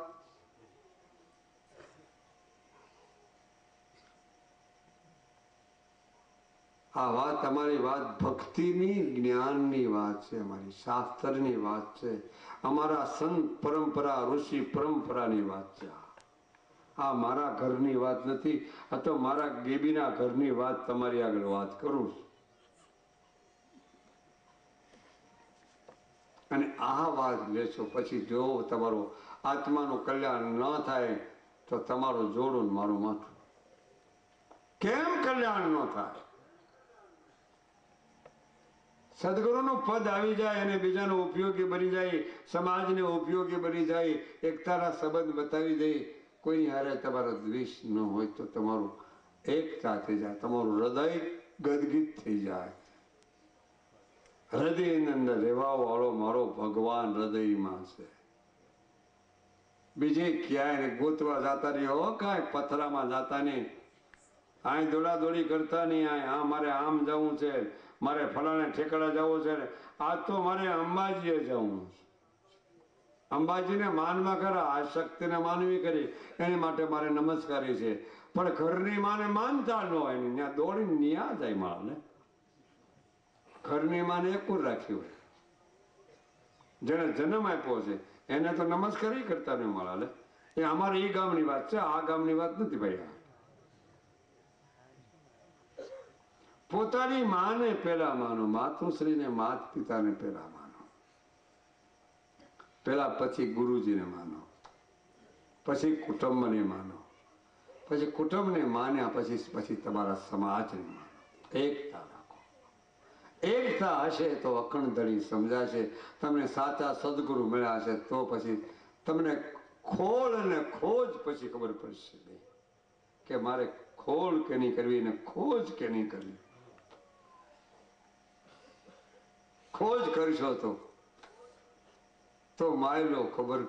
આ વાત અમારી વાત ભક્તિની, જ્ઞાનની વાત છે, અમારી શાસ્ત્રની વાત છે, અમારા સંત પરંપરા, ઋષિ પરંપરાની વાત છે. આ મારા ઘરની વાત નથી, આ તો મારા ગેબીના ઘરની વાત તમારી આગળ વાત કરું છું. અને આ વાત લેશો પછી જો તમારું આત્માનું કલ્યાણ ન થાય તો તમારું જોડું મારું માથું. કેમ કલ્યાણ ન થાય? સદગુરુનું પદ આવી જાય અને બીજાનો ઉપયોગી બની જાય, સમાજને ઉપયોગી બની જાય, એકતાના સંબંધ બતાવી દે, કોઈ હારે તમારો દ્વેષ ન હોય તો તમારું એકતા થઈ જાય, તમારું હૃદય ગદગદિત થઈ જાય. હૃદયની અંદર રહેવા વાળો મારો ભગવાન હૃદયમાં છે. બીજે ક્યાંય ગોતવા જતા નહીં હો, કાંઈ પથરામાં જતા નહીં, અહીં દોડાદોડી કરતા નહીં. આ મારે આમ જવું છે, મારે ફલાણે ઠેકાણા જવું છે, આજ તો મારે અંબાજીએ જવું છે. અંબાજીને માનમાં ખરા, આ શક્તિને માનવી કરી, એની માટે મારે નમસ્કારી છે. પણ ઘરની માને માનતા ન હોય ને ત્યાં દોડીને ન્યા જાય માણને. ઘરની માને એકુર રાખ્યું હોય, જેને જન્મ આપ્યો છે એને તો નમસ્કાર કરતા નહીં મળે. એ અમારે એ ગામની વાત છે, આ ગામની વાત નથી ભાઈ. પોતાની માને પેલા માનો, માતુશ્રીને માત પિતાને પેલા માનો, પેલા પછી ગુરુજીને માનો, પછી કુટુંબને માનો, પછી કુટુંબને માન્યા પછી તમારા સમાજને માનો. એકતા રાખો. એકતા હશે તો અખંડધણી સમજાશે. તમને સાચા સદગુરુ મળ્યા છે તો પછી તમને ખોળ અને ખોજ પછી ખબર પડશે કે મારે ખોળ કેની કરવી ને ખોજ કેની કરવી. ખોજ કરશો તો માયલો ખબર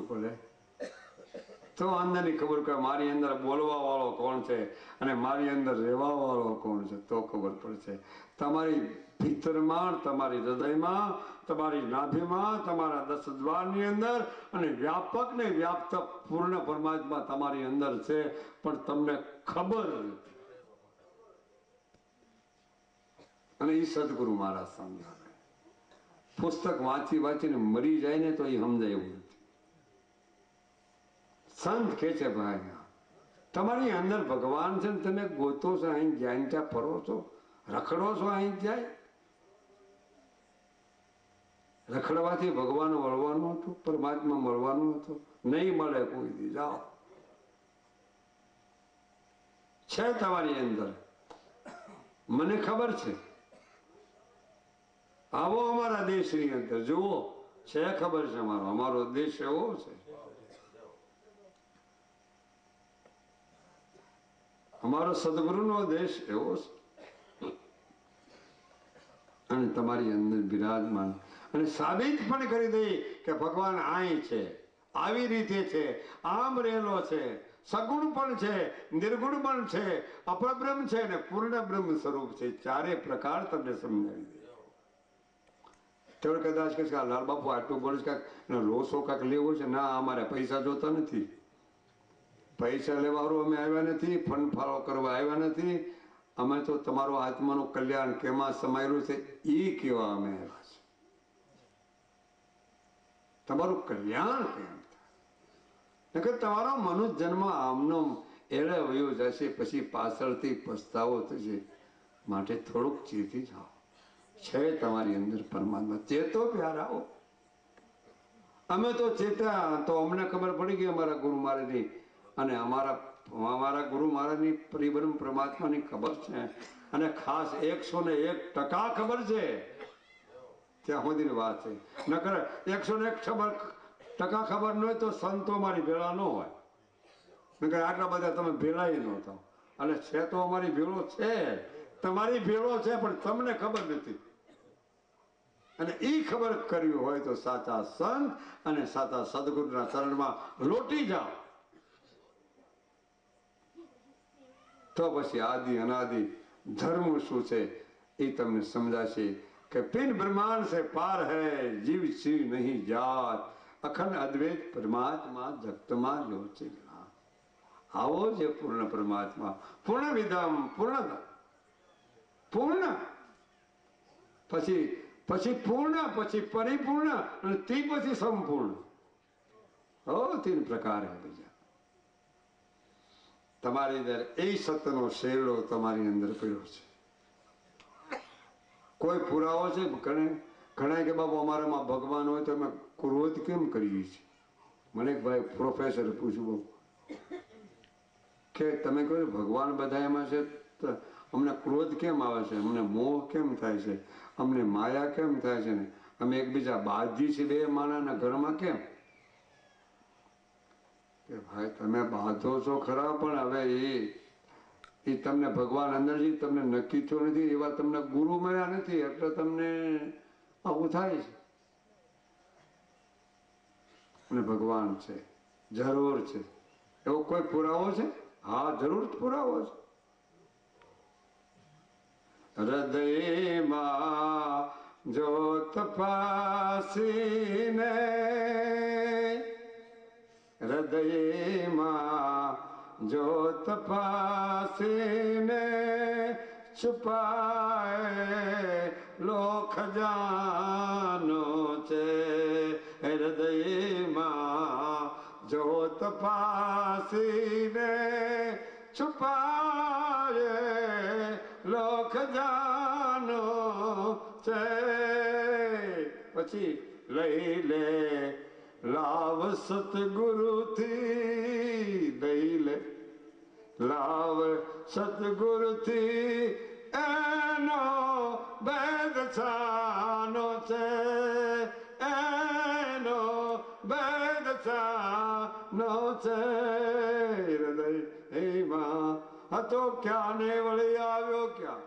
પડે, તો અંદરની ખબર પડે મારી અંદર બોલવા વાળો કોણ છે અને મારી અંદર રહેવા વાળો કોણ છે, તો ખબર પડશે. તમારી ભીતરમાં, તમારી હૃદયમાં, તમારી નાભીમાં, તમારા 10 દ્વારની અંદર અને વ્યાપક ને વ્યાપ્ત પૂર્ણ પરમાત્મા તમારી અંદર છે, પણ તમને ખબર નથી. અને એ સદગુરુ મહારાજ સમજાવે. પુસ્તક વાંચી વાંચીને મરી જાય ને તો એ સમજાય એવું નથી. સંત કે છે ભાઈ તમારી અંદર ભગવાન છે ને તમે ગોતો છો, અહીં જ્યાં ત્યાં ફરો છો, રખડો છો અહીં જાય. રખડવાથી ભગવાન મળવાનું હતું, પરમાત્મા મળવાનું હતું, નહીં મળે કોઈ દી. જાઓ છે તમારી અંદર, મને ખબર છે. આવો અમારા દેશની અંદર જુઓ, છે ખબર છે અમારો દેશ એવો છે. અમારો સદગુરુનો દેશ એવો છે. અને તમારી અંદર બિરાજમાન અને સાબિત પણ કરી દઈ કે ભગવાન અહીં છે, આવી રીતે છે, આમ રહેલો છે, સગુણ પણ છે, નિર્ગુણ પણ છે, અપરબ્રહ્મ છે ને પૂર્ણ બ્રહ્મ સ્વરૂપ છે. ચારે પ્રકાર તમને સમજાવી દે. તો કદાચ કે લાલ બાપુ આટલું બોલે છે, લોસો કાંક લેવો છે. ના, અમારે પૈસા જોતા નથી. પૈસા લેવાનું અમે આવ્યા નથી, ફંડ ફાળો કરવા આવ્યા નથી. અમે તો તમારો આત્માનું કલ્યાણ કેમાં સમાયેલું છે એ કેવા અમે આવ્યા છે. તમારું કલ્યાણ કેમ થાય કે તમારો મનુષ્ય જન્મ આમનો એળે વયો જશે, પછી પાછળથી પસ્તાવો થશે. માટે થોડુંક ચેતી જાઓ, છે તમારી અંદર પરમાત્મા. ચેતો પ્યારાઓ. અમે તો ચેત્યા તો અમને ખબર પડી ગઈ અમારા ગુરુ મહારાજની અને અમારા ગુરુ મહારાજની પરિબ્રહ્મ પરમાત્માની ખબર છે. અને ખાસ 101% ખબર છે. ત્યાં સુધીની વાત છે. નકર 101% ખબર ન હોય તો સંતો મારી ભેળા ન હોય. નકર આટલા બધા તમે ભેળાય ન થાવ. અને છે તો અમારી ભેળો છે, તમારી ભેળો છે, પણ તમને ખબર નથી. અને એ ખબર કરવી હોય તો સાચા સંત અને સાચા સદગુરુના ચરણમાં લોટી જાઓ. તો પછી આદિ અનાદિ ધર્મ શું છે એ તમને સમજાશે કે પિન બ્રહ્માંડ से पार है जीव शिव नहीं जात अखंड अद्वैत परमात्मा जगतમાં જો છે. આવો જે પૂર્ણ પરમાત્મા, પૂર્ણ વિધમ પૂર્ણ પૂર્ણ પછી પૂર્ણ, પછી પરિપૂર્ણ અને તે પછી સંપૂર્ણ. તીન પ્રકાર હે બીજા. તમારી અંદર એ સત્યનો શેરડો તમારી અંદર પડ્યો છે. કોઈ પુરાવો છે? ઘણા કે બાબુ અમારામાં ભગવાન હોય તો અમે ક્રોધ કેમ કરીએ છીએ? મને એક ભાઈ પ્રોફેસરે પૂછ્યું કે તમે કહો ભગવાન બધા એમાં છે તો અમને ક્રોધ કેમ આવે છે, અમને મોહ કેમ થાય છે, અમને માયા કેમ થાય છે ને અમે એકબીજા બાધી છે બે માણાના ઘરમાં કેમ? કે ભાઈ તમે બાંધો છો ખરા, પણ હવે એ તમને ભગવાન અંદરથી તમને નક્કી થયું નથી, એવા તમને ગુરુ મળ્યા નથી, એટલે તમને આવું થાય છે. અને ભગવાન છે, જરૂર છે. એવો કોઈ પુરાવો છે? હા, જરૂર પુરાવો છે. હૃદયમાં જ્યોત પાસીને, હૃદયમાં જ્યોત પાસીને છુપાય લોક જાનો છે. હૃદયમાં જ્યોત પાસીને છુપાય લોક જાનો છે. પછી લઈ લે લાવ સતગુરુથી, લઈ લે લાવ સતગુરુથી એનો ભેદ છાનો છે, એનો ભેદ છાનો છે. હૃદયમાં હતો ક્યાં ને વળી આવ્યો ક્યાં,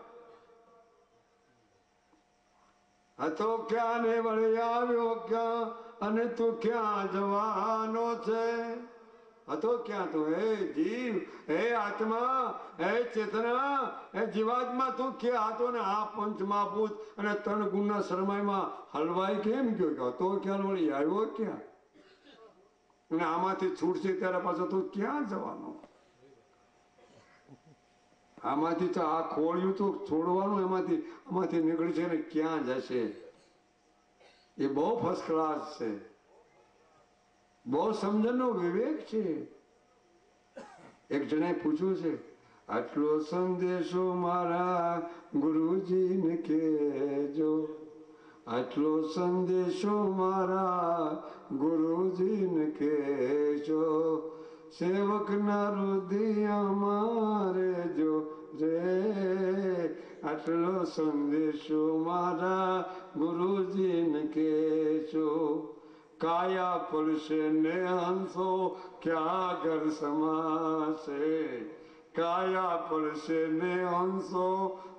હતો ક્યાં ને વળી આવ્યો ક્યાં, અને તું ક્યાં જવાનો છે? હતો ક્યાં તું? હે જીવ, હે આત્મા, હે ચેતના, હે જીવાત્મા, તું ક્યાં હતો? ને આ પંચમહાભૂત અને 3 ગુણના શરમાઈમાં હલવાઈ કેમ ગયો? કે હતો ક્યાં વળી આવ્યો ક્યાં? અને આમાંથી છૂટશે ત્યારે પાછો તું ક્યાં જવાનો? આમાંથી તો આ ખોળ્યું તો છોડવાનું, આમાંથી નીકળી છે ને ક્યાં જશે? એ બહુ ફર્સ્ટ ક્લાસ છે, બહુ સમજણનો વિવેક છે. એક જણે પૂછ્યું છે, આટલો સંદેશો મારા ગુરુજીને કહેજો, આટલો સંદેશો મારા ગુરુજીને કહેજો, સેવકના હૃદયમાં રહેજો રે, આટલો સંદેશો મારા ગુરુજીને કહેજો. કાયા પડશે ને હંસો ક્યાં ઘર સમાશે, કાયા પડશે ને હંસો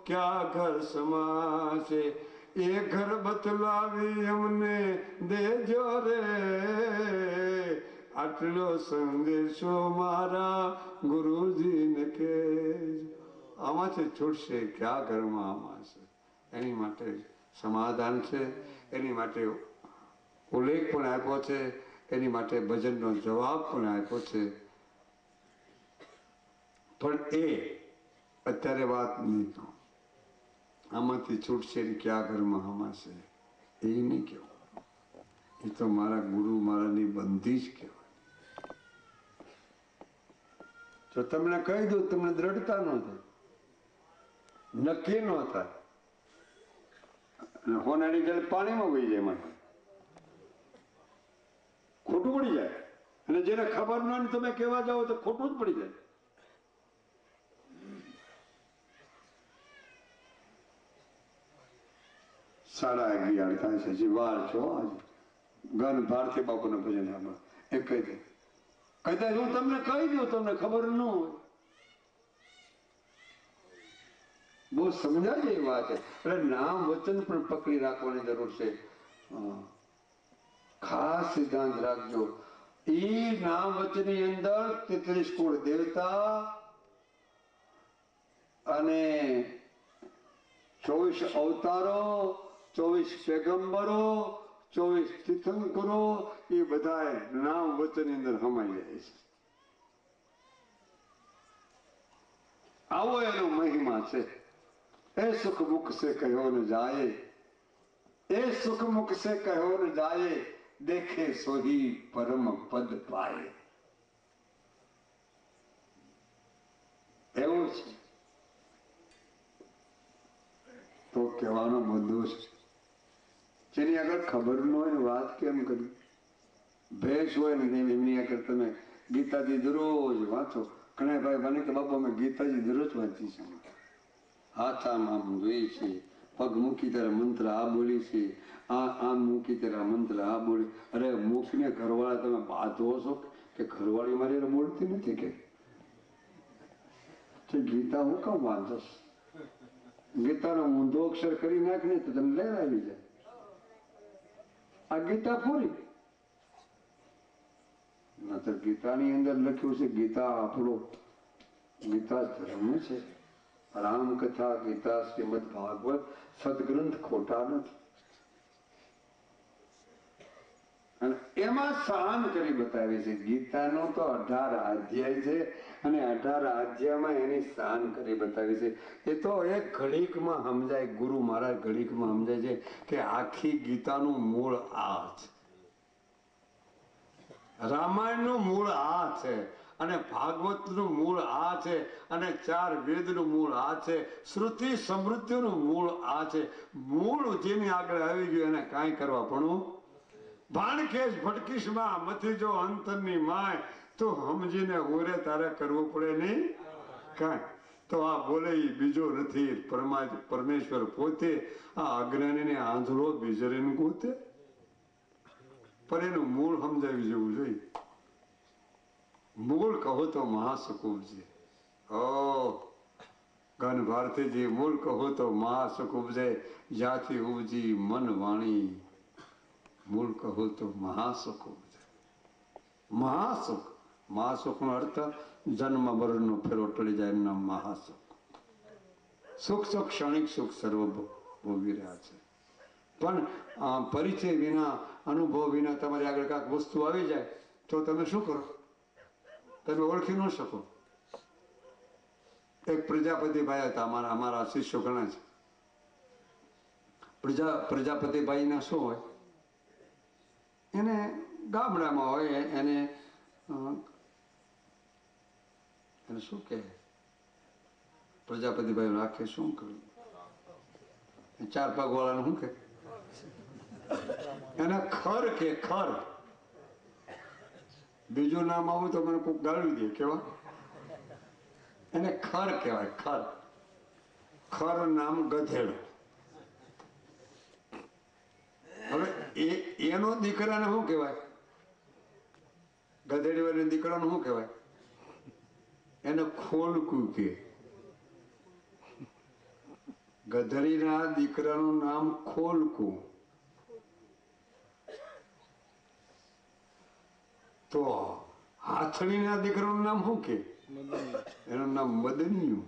ક્યાં ઘર સમાશે, એ ઘર બતલાવી અમને દેજો રે, આટલો સંદેશો મારા ગુરુજીને કહેજો. આમાંથી છૂટશે ક્યાં ઘરમાં આમાં છે. એની માટે સમાધાન છે, એની માટે ઉલ્લેખ પણ આપ્યો છે, એની માટે ભજનનો જવાબ પણ આપ્યો છે. પણ એ અત્યારે વાત નહીં કહું. આમાંથી છૂટશે ક્યાં ઘરમાં હમાશે એ નહીં કહેવું. એ તો મારા ગુરુ મારાની બંધી જ કહેવાય. જો તમને કહી દઉં તમને દ્રઢતા ન થાય, નક્કી ન થાય, હોનાની જલ પાણીમાં વહી જાય, મને ખોટું પડી જાય. અને જેને ખબર ન હોય તમે કહેવા જાઓ તો ખોટું જ પડી જાય. સાડા 11 થાય છે, હજી વાર છો. આજે ગન ભારતી બાપુના ભજન સાંભળો. એ કહી દે, કદાચ હું તમને કહી દઉં તમને ખબર ન હોય, બહુ સમજાય એ વાત છે. એટલે નામ વચન પણ પકડી રાખવાની જરૂર છે. ખાસ સિદ્ધાંત રાખજો. ઈ નામ વચનની અંદર 33 કુળ દેવતા અને 24 અવતારો, 24 પેગંબરો, 24 તીર્થંકરો, એ બધા નામ વચનની અંદર સમાઈ જાય છે. આવો એનો મહિમા છે. એ સુખ મુખ સે કહ્યો ન જાય, એ સુખ મુખ સે કહ્યો ન જાય, દેખે સોહી પરમ પદ પાય. એવું છે. તો કહેવાનો મુદ્દો છે. જેની આગળ ખબર ન હોય વાત કેમ કરી? ભેંસ હોય ને એમની આગળ તમે ગીતાજી દરરોજ વાંચો. ઘણા ભાઈ બને કે બાપુ અમે ગીતાજી દરરોજ વાંચી છે, હાથ આમ જોઈએ છે, પગ મૂકી ત્યારે મંત્ર આ બોલી છે, આમ મૂકી ત્યારે મંત્ર આ બોલી. અરે મૂકીને ઘરવાળા તમે બાંધો છો કે ઘરવાળી મારી બોલતી નથી કે ગીતા હું કામ વાંધો? ગીતાનો ઊંધો અક્ષર કરી નાખ ને તો તમે લઈ આવી જાય. આ ગીતા પૂરી. નતર ગીતાની અંદર લખ્યું છે ગીતા આપણો, ગીતા ધર્મ છે. રામકથા, ગીતા, શ્રીમદ ભાગવત સદગ્રંથ ખોટા નથી. અને એમાં સહન કરી બતાવી છે. ગીતાનો તો 18 અધ્યાય છે અને 18 અધ્યાયમાં એની સહન કરી બતાવી છે. એ તો એક ઘડીકમાં સમજાય. ગુરુ મહારાજ ઘડીકમાં સમજાય છે કે આખી ગીતાનું મૂળ આ છે, રામાયણનું મૂળ આ છે, અને ભાગવતનું મૂળ આ છે, અને 4 વેદનું મૂળ આ છે, શ્રુતિ સમૃદ્ધિનું મૂળ આ છે. મૂળ જેની આગળ આવી ગયું એને કાંઈ કરવા પણ ભાણકેશ ભટકીશમાં મથી જો અંતરની માય તો સમજીને ઓરે તારે કરવું પડે નહીં કાંઈ. તો આ બોલે એ બીજો નથી, પરમેશ્વર પોતે. આ અજ્ઞાનીને આંધળો બીજરીને ગોતે. પણ એનું મૂળ સમજાવી જવું જોઈએ. મૂળ કહો તો મહાસુખ ઉપજે. ઓ ગણ ભારતીજી, મૂળ કહો તો મહાસુખ ઉપજે. જ્યાંથી ઉપજી મન વાણી, મૂળ કહો તો મહાસુખ ઉપજે. મહાસુખ, મહાસુખનો અર્થ જન્મ મરણનો ફેરો ટળી જાય એમના મહાસુખ. સુખ તો ક્ષણિક સુખ સર્વ ભોગવી રહ્યા છે. પણ પરિચય વિના, અનુભવ વિના તમારી આગળ કાંઈક વસ્તુ આવી જાય તો તમે શું કરો? તમે ઓળખી ન શકો. એક પ્રજાપતિભાઈ હતા, અમારા શિષ્યો ઘણા છે. પ્રજાપતિભાઈના શું હોય? એને ગામડામાં હોય એને એને શું કહે પ્રજાપતિભાઈ રાખે શું કર્યું 4 પગ વાળાનું શું કે એને ખર કે ખર બીજું નામ આવું તો મને કોઈક ગાળવી દે કેવા એને ખર કહેવાય ખર ખર નામ ગધેડો હવે એનો દીકરાને શું કહેવાય ગધેડી વાળી દીકરાને શું કહેવાય એને ખોલકું કે ગધેડીના દીકરાનું નામ ખોલકું તો હાથણીના દીકરાનું નામ શું કે એનું નામ મદનિયું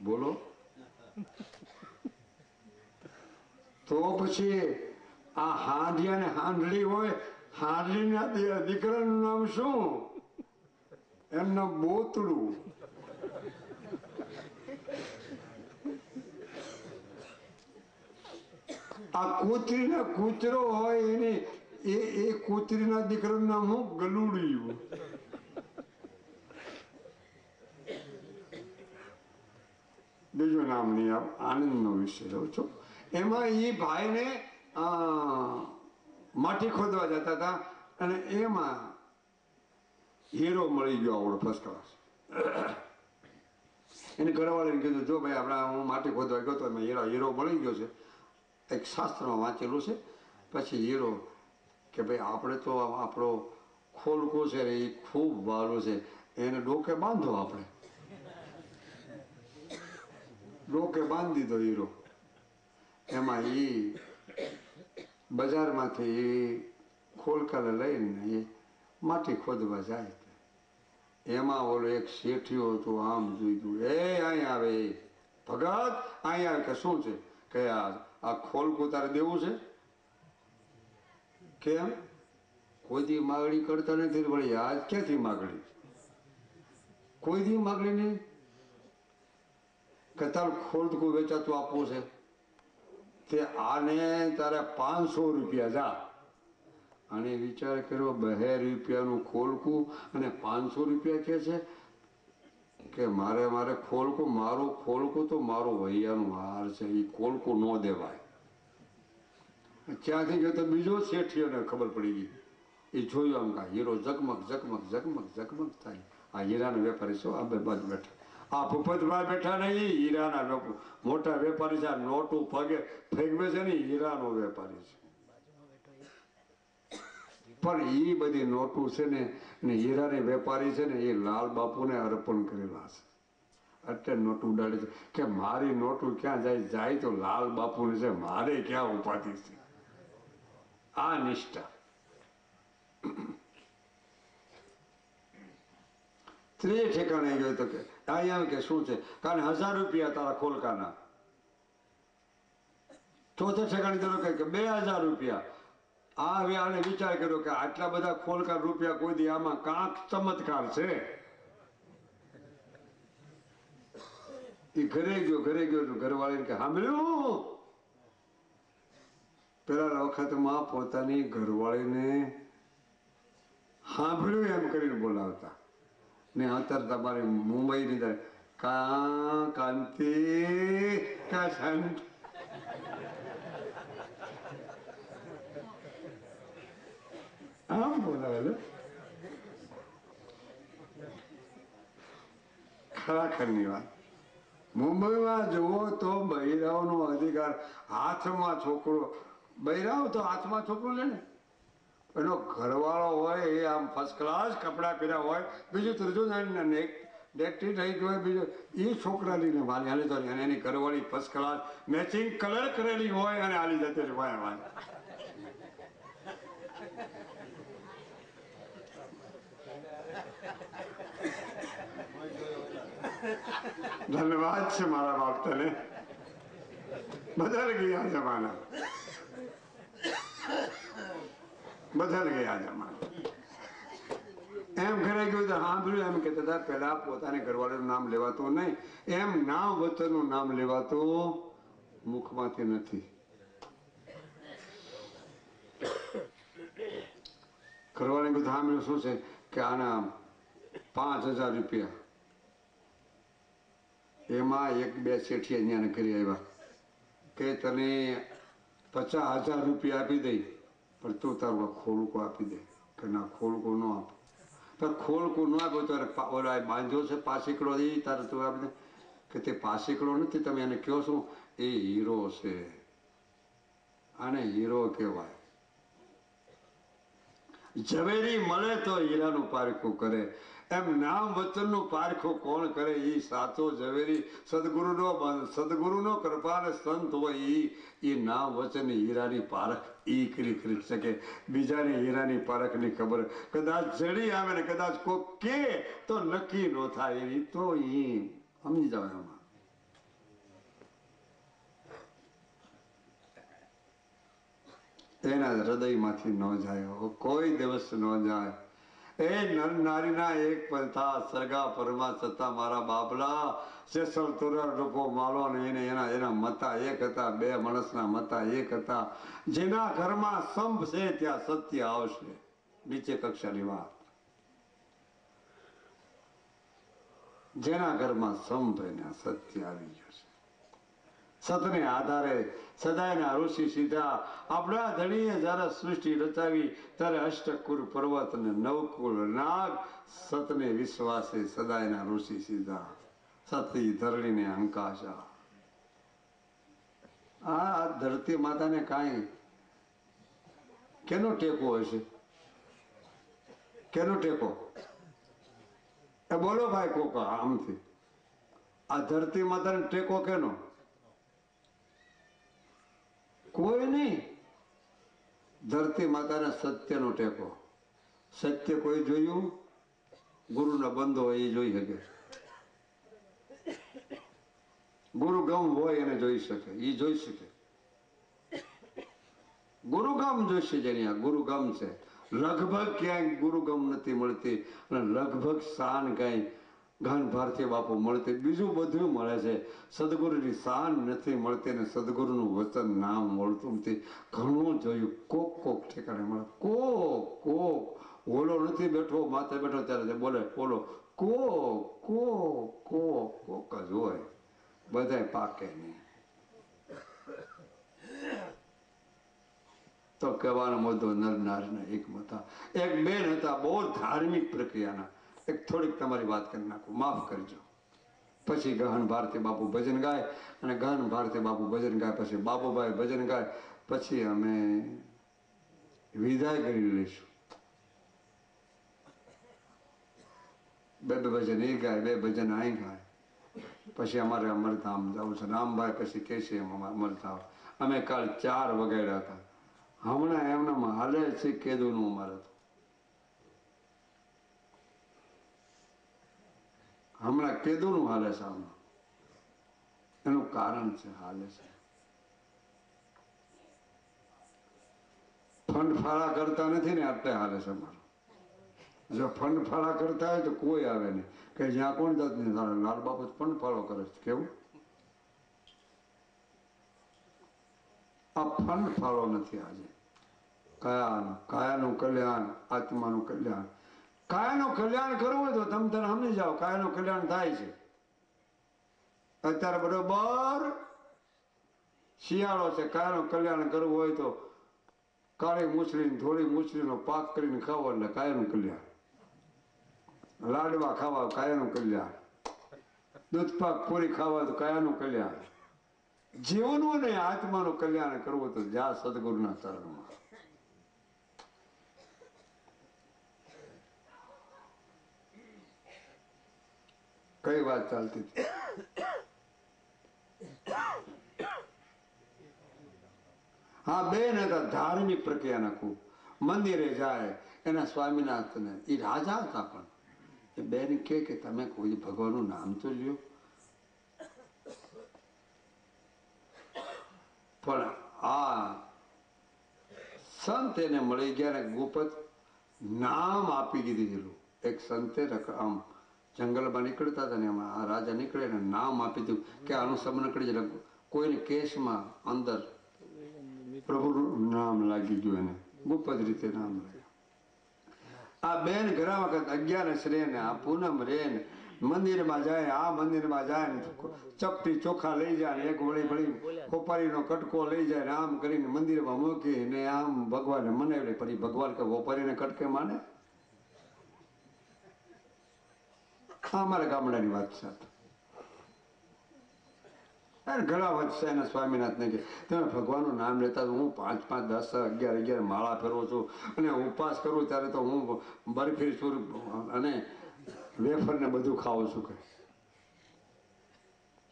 બોલો તો પછી આ હાંડિયા ને હાંડલી હોય હાંડલીના દીકરાનું નામ શું એમના બોતડું આ કૂતરીના કૂતરો હોય એને એ કૂતરીના દીકરાનું નામ હું ગલુડિયું બીજું નામ નહીં આનંદનો વિષય લઉં છું એમાં એ ભાઈને માટી ખોદવા જતા હતા અને એમાં હીરો મળી ગયો આવડો ફર્સ્ટ ક્લાસ એને ઘરવાળાને કીધું જો ભાઈ આપણે હું માટી ખોદવા ગયો તો એમાં હીરો મળી ગયો છે એક શાસ્ત્રમાં વાંચેલું છે પછી હીરો કે ભાઈ આપણે તો આપણો ખોલકો છે ને એ ખૂબ વાલો છે એને ડોકે બાંધો આપણે ડોકે બાંધી દીધો હીરો એમાં એ બજારમાંથી એ ખોલકાને લઈને એ માટી ખોદવા જાય એમાં ઓલો એક શેઠિયો હતો આમ જોઈતું અહીંયા આવે ભગત અહીંયા આવે કે શું છે કે આ ખોલકું તારે દેવું છે કેમ કોઈ દી માગણી કરતા નથી વળી આજ ક્યાંથી માગણી કોઈ દી માગણી નહીં કે તારું ખોલકું વેચાતું આપવું છે તે આને તારે 500 રૂપિયા જા અને વિચાર કર્યો 2 રૂપિયાનું ખોલકું અને 500 રૂપિયા કે છે કે મારે ખોલકું મારું ખોલકું તો મારો વૈયાનું હાર છે એ ખોલકું ન દેવાય ત્યાંથી ગયો તો બીજો શેઠિયોને ખબર પડી ગઈ એ જોયું આમ કા હીરો ઝગમગ ઝગમગ ઝગમગ ઝગમગ થાય આ હીરાના વેપારી છો આ બે બાજુ બેઠા આ ભૂપતભાઈ બેઠા નહીં હીરાના લોકો મોટા વેપારી છે આ નોટું પગે ફેંકવે છે ને હીરાનો વેપારી છે પણ એ બધી નોટું છે ને હીરાની વેપારી છે ને એ લાલ બાપુને અર્પણ કરેલા છે અત્યારે નોટું ઉડાડે છે કે મારી નોટું ક્યાં જાય તો લાલ બાપુને છે મારે ક્યાં ઉપાધિ છે આ નિષ્ઠા ત્રીજે ઠેકાણે ગયો તો કે અહીંયા કે શું છે કારણ 1000 રૂપિયા તારા ખોલકાના ચોથે ઠેકાણે તો કે 2000 રૂપિયા આ હવે આને વિચાર કર્યો કે આટલા બધા ખોલકા રૂપિયા કોઈ દી આમાં કાંક ચમત્કાર છે એ ઘરે ગયો તો ઘરવાળીને કે સાંભળ્યું પેલા વખતમાં પોતાની ઘરવાળીને સાંભળ્યું એમ કરીને બોલાવતા ને અત્યારે તમારે મુંબઈની અંદર કાંતિ કા શાંતિ આમ બોલાવે ખરાખરની વાત મુંબઈમાં જુઓ તો બૈરાવનો અધિકાર હાથમાં છોકરો બૈરાવ તો હાથમાં છોકરો લે ને એનો ઘરવાળો હોય એ આમ ફર્સ્ટ ક્લાસ કપડાં પહેર્યા હોય બીજું ત્રીજું ડેક્ટી થઈ ગયો હોય બીજું એ છોકરા લઈને વાલી હાલી તો એની ઘરવાળી ફર્સ્ટ ક્લાસ મેચિંગ કલર કરેલી હોય અને હાલી જતી હોય વાલી ધન્યવાદ છે મારા બાપ તને બદલ ગયા જમાના એમ ઘરે ગયું તો સાંભળ્યું એમ કહેતા હતા પેલા પોતાની ઘરવાળીનું નામ લેવાતું નહીં એમ નામ વચનનું નામ લેવાતું મુખમાંથી નથી કરવાની બધું સાંભળ્યું શું છે કે આના 5,000 રૂપિયા, એમાં એક બે શેઠિયા અહીંયા કરી આવ્યા કે તને 50,000 રૂપિયા આપી દઈ, પણ તું તારું ખોળકું આપી દે. કે ના, ખોળકું ન આપો. પણ ખોળકું ન આપો તારે ઓલા બાંધ્યો છે પાસીકડો, એ તારે તું આપી દે. કે તે પાસીકડો નથી, તમે એને કહો છો, એ હીરો છે, આને હીરો કહેવાય. ઝવેરી મળે તો હીરાનું પારખું કરે, એમ નામ વચનનું પારખું કોણ કરે? એ સાચો ઝવેરી સદગુરુનો કૃપાને સંત હોય, એ નામ વચન હીરાની પારખ કરી શકે. બીજાની હીરાની પારખની ખબર કદાચ જડી આવે ને કદાચ કોક કે તો નક્કી ન થાય. એ તો એ સમજી જાવ એમાં. એના હૃદયમાંથી ન જાય, કોઈ દિવસ ન જાય. એ નર નારીના એક પંથા સરગા પરમા છતાં મારા બાબલા સેસલ તોરા ડોકો માલો ને એના મતા એક હતા. બે માણસના મતા એક હતા. જેના ઘરમાં સંભ છે ત્યાં સત્ય આવશે. નીચે કક્ષાની વાત. જેના ઘરમાં સંભ એને સત્ય આવી ગયું છે. સતને આધારે સદાયના ઋષિ સીધા. આપણા ધણીએ જયારે સૃષ્ટિ રચાવી ત્યારે અષ્ટકુર પર્વત ને નવકુળ નાગ. સતને વિશ્વાસે સદાયના ઋષિ સીધા. સતી ધરણીને અંકાશા. આ ધરતી માતાને કાંઈ કેનો ટેકો હશે? કેનો ટેકો? એ બોલો ભાઈ કોકા આમથી. આ ધરતી માતાને ટેકો કેનો? કોઈ નહીં. ધરતી માતાને સત્યનો ટેકો. સત્ય કોઈ જોયું? ગુરુના બંધો હોય એ જોઈ શકે. ગુરુગમ હોય એને જોઈ શકે, એ જોઈ શકે. ગુરુગમ જોઈશે. જેની આ ગુરુગમ છે. લગભગ ક્યાંય ગુરુગમ નથી મળતી, અને લગભગ શાન કઈ ઘન ભારતીય બાપુ મળતી. બીજું બધું મળે છે, સદગુરુની શાન નથી મળતી, ને સદગુરુનું વચન નામ મળતું નથી. ઘણું જોયું, કોક ઠેકાણે મળે. કોક ઓલો નથી બેઠો, માથે બેઠો ત્યારે બોલે ઓલો કોક જ હોય. બધાય પાકે નહીં. તો કહેવાનો મુદ્દો નર નારીના એક હતા. એક બેન હતા, બહુ ધાર્મિક પ્રક્રિયાના. એક થોડીક તમારી વાત કરી નાખું, માફ કરજો. પછી ગહન ભારતી બાપુ ભજન ગાય, અને ગહન ભારતી બાપુ ભજન ગાય પછી બાબુભાઈ ભજન ગાય, પછી અમે વિદાય કરી લઈશું. બે ભજન એ ગાય, બે ભજન અહીં ગાય. પછી અમારે અમરધામ જવું છે. રામભાઈ પછી કે છે અમરધામ. અમે કાલ 4 વગાડ્યા હતા. હમણાં એમનામાં હાલે છે કેદુનું અમારે તો. હમણાં કેદુનું હાલે છે. હમણાં એનું કારણ છે હાલે છે. ફંડ ફાળા કરતા નથી ને એટલે હાલે છે અમારું. જો ફંડ ફાળા કરતા હોય તો કોઈ આવે નહીં. કે જ્યાં કોણ જાત નહીં લાલ બાપુ ફંડ ફાળો કરે છે. કેવું? આ ફંડ ફાળો નથી આજે. કાયાનું કલ્યાણ, આત્માનું કલ્યાણ. કાયાનું કલ્યાણ કરવું હોય તો તમે તને સમજી જાઓ, કાયાનું કલ્યાણ થાય છે. અત્યારે બરોબર શિયાળો છે. કાયાનું કલ્યાણ કરવું હોય તો કાળી મૂછલી થોડી મૂછલીનો પાક કરીને ખાવો એટલે કાયાનું કલ્યાણ. લાડવા ખાવા કાયાનું કલ્યાણ. દૂધ પાક પૂરી ખાવા તો કાયાનું કલ્યાણ. જીવનનું ને આત્માનું કલ્યાણ કરવું તો જા સદગુરુના ચરણમાં. કઈ વાત ચાલતી હતી? હા, બેન હતા ધાર્મિક પ્રક્રિયાના ખૂબ. મંદિરે જાય, એના સ્વામિનાથને એ રાજા હતા, પણ એ બેન કે તમે કોઈ ભગવાનનું નામ તો લ્યો. પણ આ સંત એને મળી ગયા ને ગુપ્ત નામ આપી દીધેલું. એક સંતે આમ જંગલમાં નીકળતા હતા ને એમાં આ રાજા નીકળે ને નામ આપી દીધું કે આનું સબ નીકળી જાય. કોઈને કેસમાં અંદર પ્રભુનું નામ લાગી ગયું, એને ગુપ્ત રીતે નામ લાગ્યું. આ બેન ઘણા વખત 11 રે ને આ પૂનમ રે ને મંદિરમાં જાય, આ મંદિરમાં જાય ને ચપટી ચોખા લઈ જાય ને એક વળી વળી હોપારીનો કટકો લઈ જાય ને આમ કરીને મંદિરમાં મૂકી ને આમ ભગવાનને મનાવે. પછી ભગવાન કે હોપારીને કટકે માને? આ અમારા ગામડાની વાત છે. ઘણા વર્ષ એના સ્વામિનાથને કે તમે ભગવાનનું નામ લેતા હું 5, 5, 10, 11 માળા ફેરવું છું અને ઉપવાસ કરું ત્યારે તો હું બરફી સુર અને વેફર ને બધું ખાવું છું. કે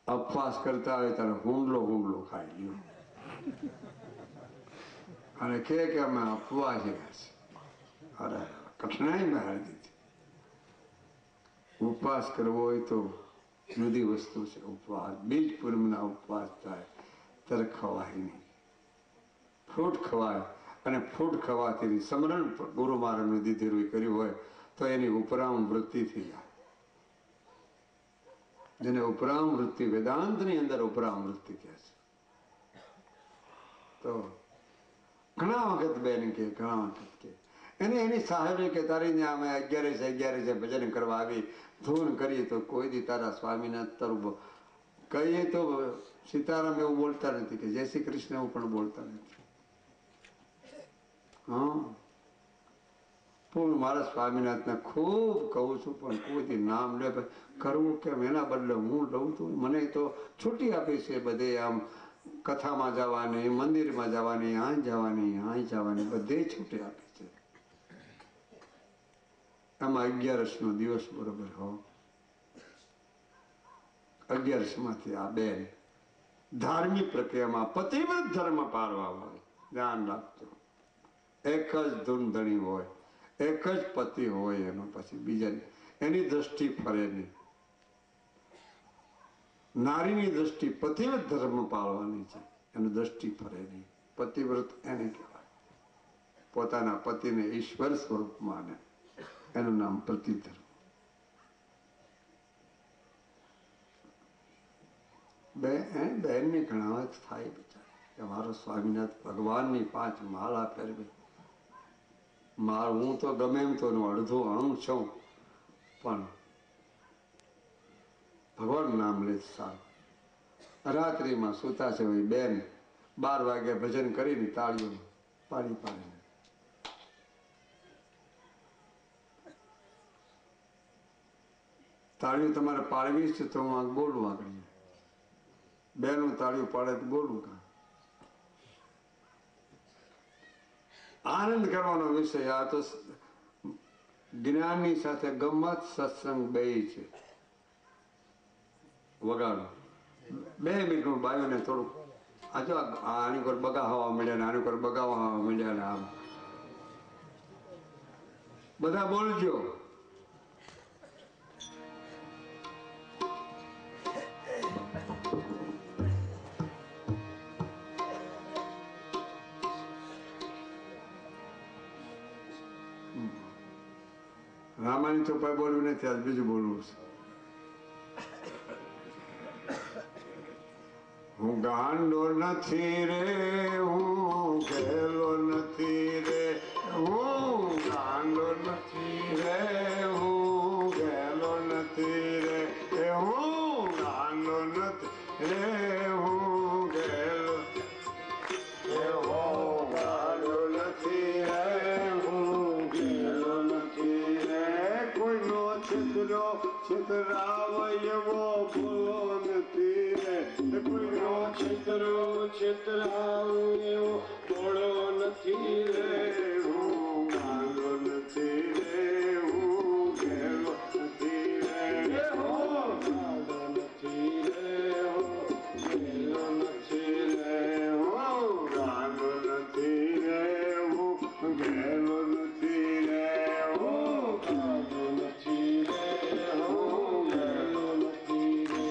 ઉપવાસ કરતા હોય ત્યારે હુંડલો ખાઈ લ્યો અને કે અમે ઉપવાસ છે. અરે કઠણાઈ મેં હારી દીધી. ઉપવાસ કરવો હોય તો જુદી વસ્તુ છે. ઉપવાસ બીજ પૂર્ણના ઉપવાસ થાય ત્યારે ખવાય નહીં. ફ્રૂટ ખવાય અને ફ્રૂટ ખવાથી સમરણ ગુરુ મહારાજનું દીધેલું કર્યું હોય તો એની ઉપરામ વૃત્તિ થઈ જાય. જેને ઉપરામ વૃત્તિ વેદાંતની અંદર ઉપરામ વૃત્તિ કહે છે. તો ઘણા વખત બેન કે ઘણા વખત કે એની સાહેબે કે તારી ત્યાં અમે 11 ભજન કરવા આવી ધૂન કરીએ તો કોઈ દી તારા સ્વામીનાથ તારું કહીએ તો સીતારામ એવું બોલતા નથી કે જય શ્રી કૃષ્ણ એવું પણ બોલતા નથી. હા પણ મારા સ્વામિનાથને ખૂબ કહું છું પણ કોઈ દી નામ લે કરવું કેમ એના બદલે હું લઉં છું. મને તો છૂટી આપી છે બધે આમ કથામાં જવાની, મંદિરમાં જવાની, અહીં જવાની બધે છૂટી આપી છે. આમાં 11નો દિવસ બરોબર હો. 11માંથી આ બેન ધાર્મિક પ્રક્રિયામાં પતિવ્રત ધર્મ પાળવા હોય. ધ્યાન રાખજો. એક જ ધૂનધણી હોય, એક જ પતિ હોય એનો, પછી બીજા એની દ્રષ્ટિ ફરે નહીં. નારીની દ્રષ્ટિ પતિવ્રત ધર્મ પાળવાની છે, એની દ્રષ્ટિ ફરે નહીં. પતિવ્રત એને કહેવાય પોતાના પતિને ઈશ્વર સ્વરૂપ માને, એનું નામ પ્રતિધર્મ. બહેનની ઘણા થાય બિચારી કે મારો સ્વામિનાથ ભગવાનની 5 માળા ફેરવે. હું તો ગમે એમ તો અડધો અણુ છું પણ ભગવાન નામ લે સારું. રાત્રિમાં સુતા છે બેન 12 વાગે ભજન કરીને તાળીઓ પાડી તાળીઓ તમારે પાડવી છે તો હું બોલું આગળ. બેનું તાળીઓ પાડે તો બોલું કા. આનંદ કરવાનો વિષય. આ તો જ્ઞાનની સાથે ગમત સત્સંગ બે છે. વગાડો 2 મિનિટનું બાયોને થોડુંક આજો આની પર બગાવવા મળ્યા ને આની પર બગાવવા મળ્યા ને આમ બધા બોલજો. રામાની ચોપાઈ બોલવું નથી, આજ બીજું બોલવું છે. હું ગાંડો નથી રે, હું ઘેલો નથી રે, હું ગાંડો નથી રે, હું ઘેલો નથી રે, હું ગાંડો નથી રે, હું ઘેલો, હું ગાંડો નથી રે, હું ઘેલો નથી રે. કોઈનો છિતરાવ એવો ભૂલો નથી રે, કોઈનો છિતરાવ એવો ભૂલો નથી રે. હું ગાંડો નથી રે, હું ઘેલો નથી રે, હું ગાંડો નથી રે, હું ઘેલો નથી રે, હું ગાંડો નથી રે, હું ઘેલો નથી રે, હું ગાંડો નથી રે, હું ઘેલો નથી રે.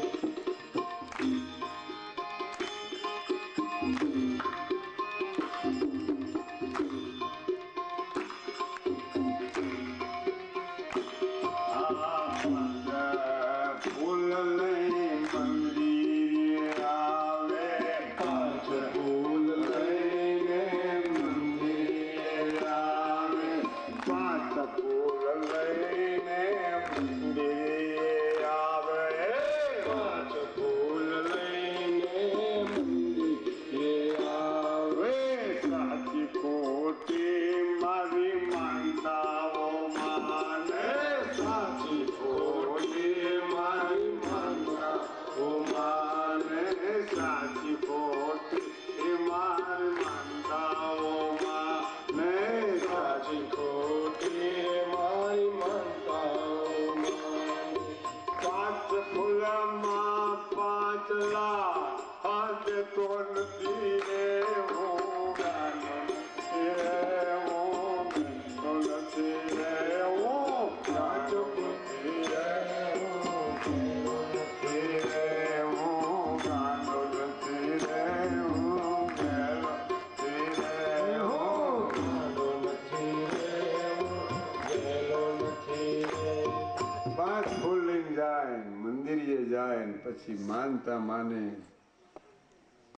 જાય મંદિરે જાય ને પછી માનતા માને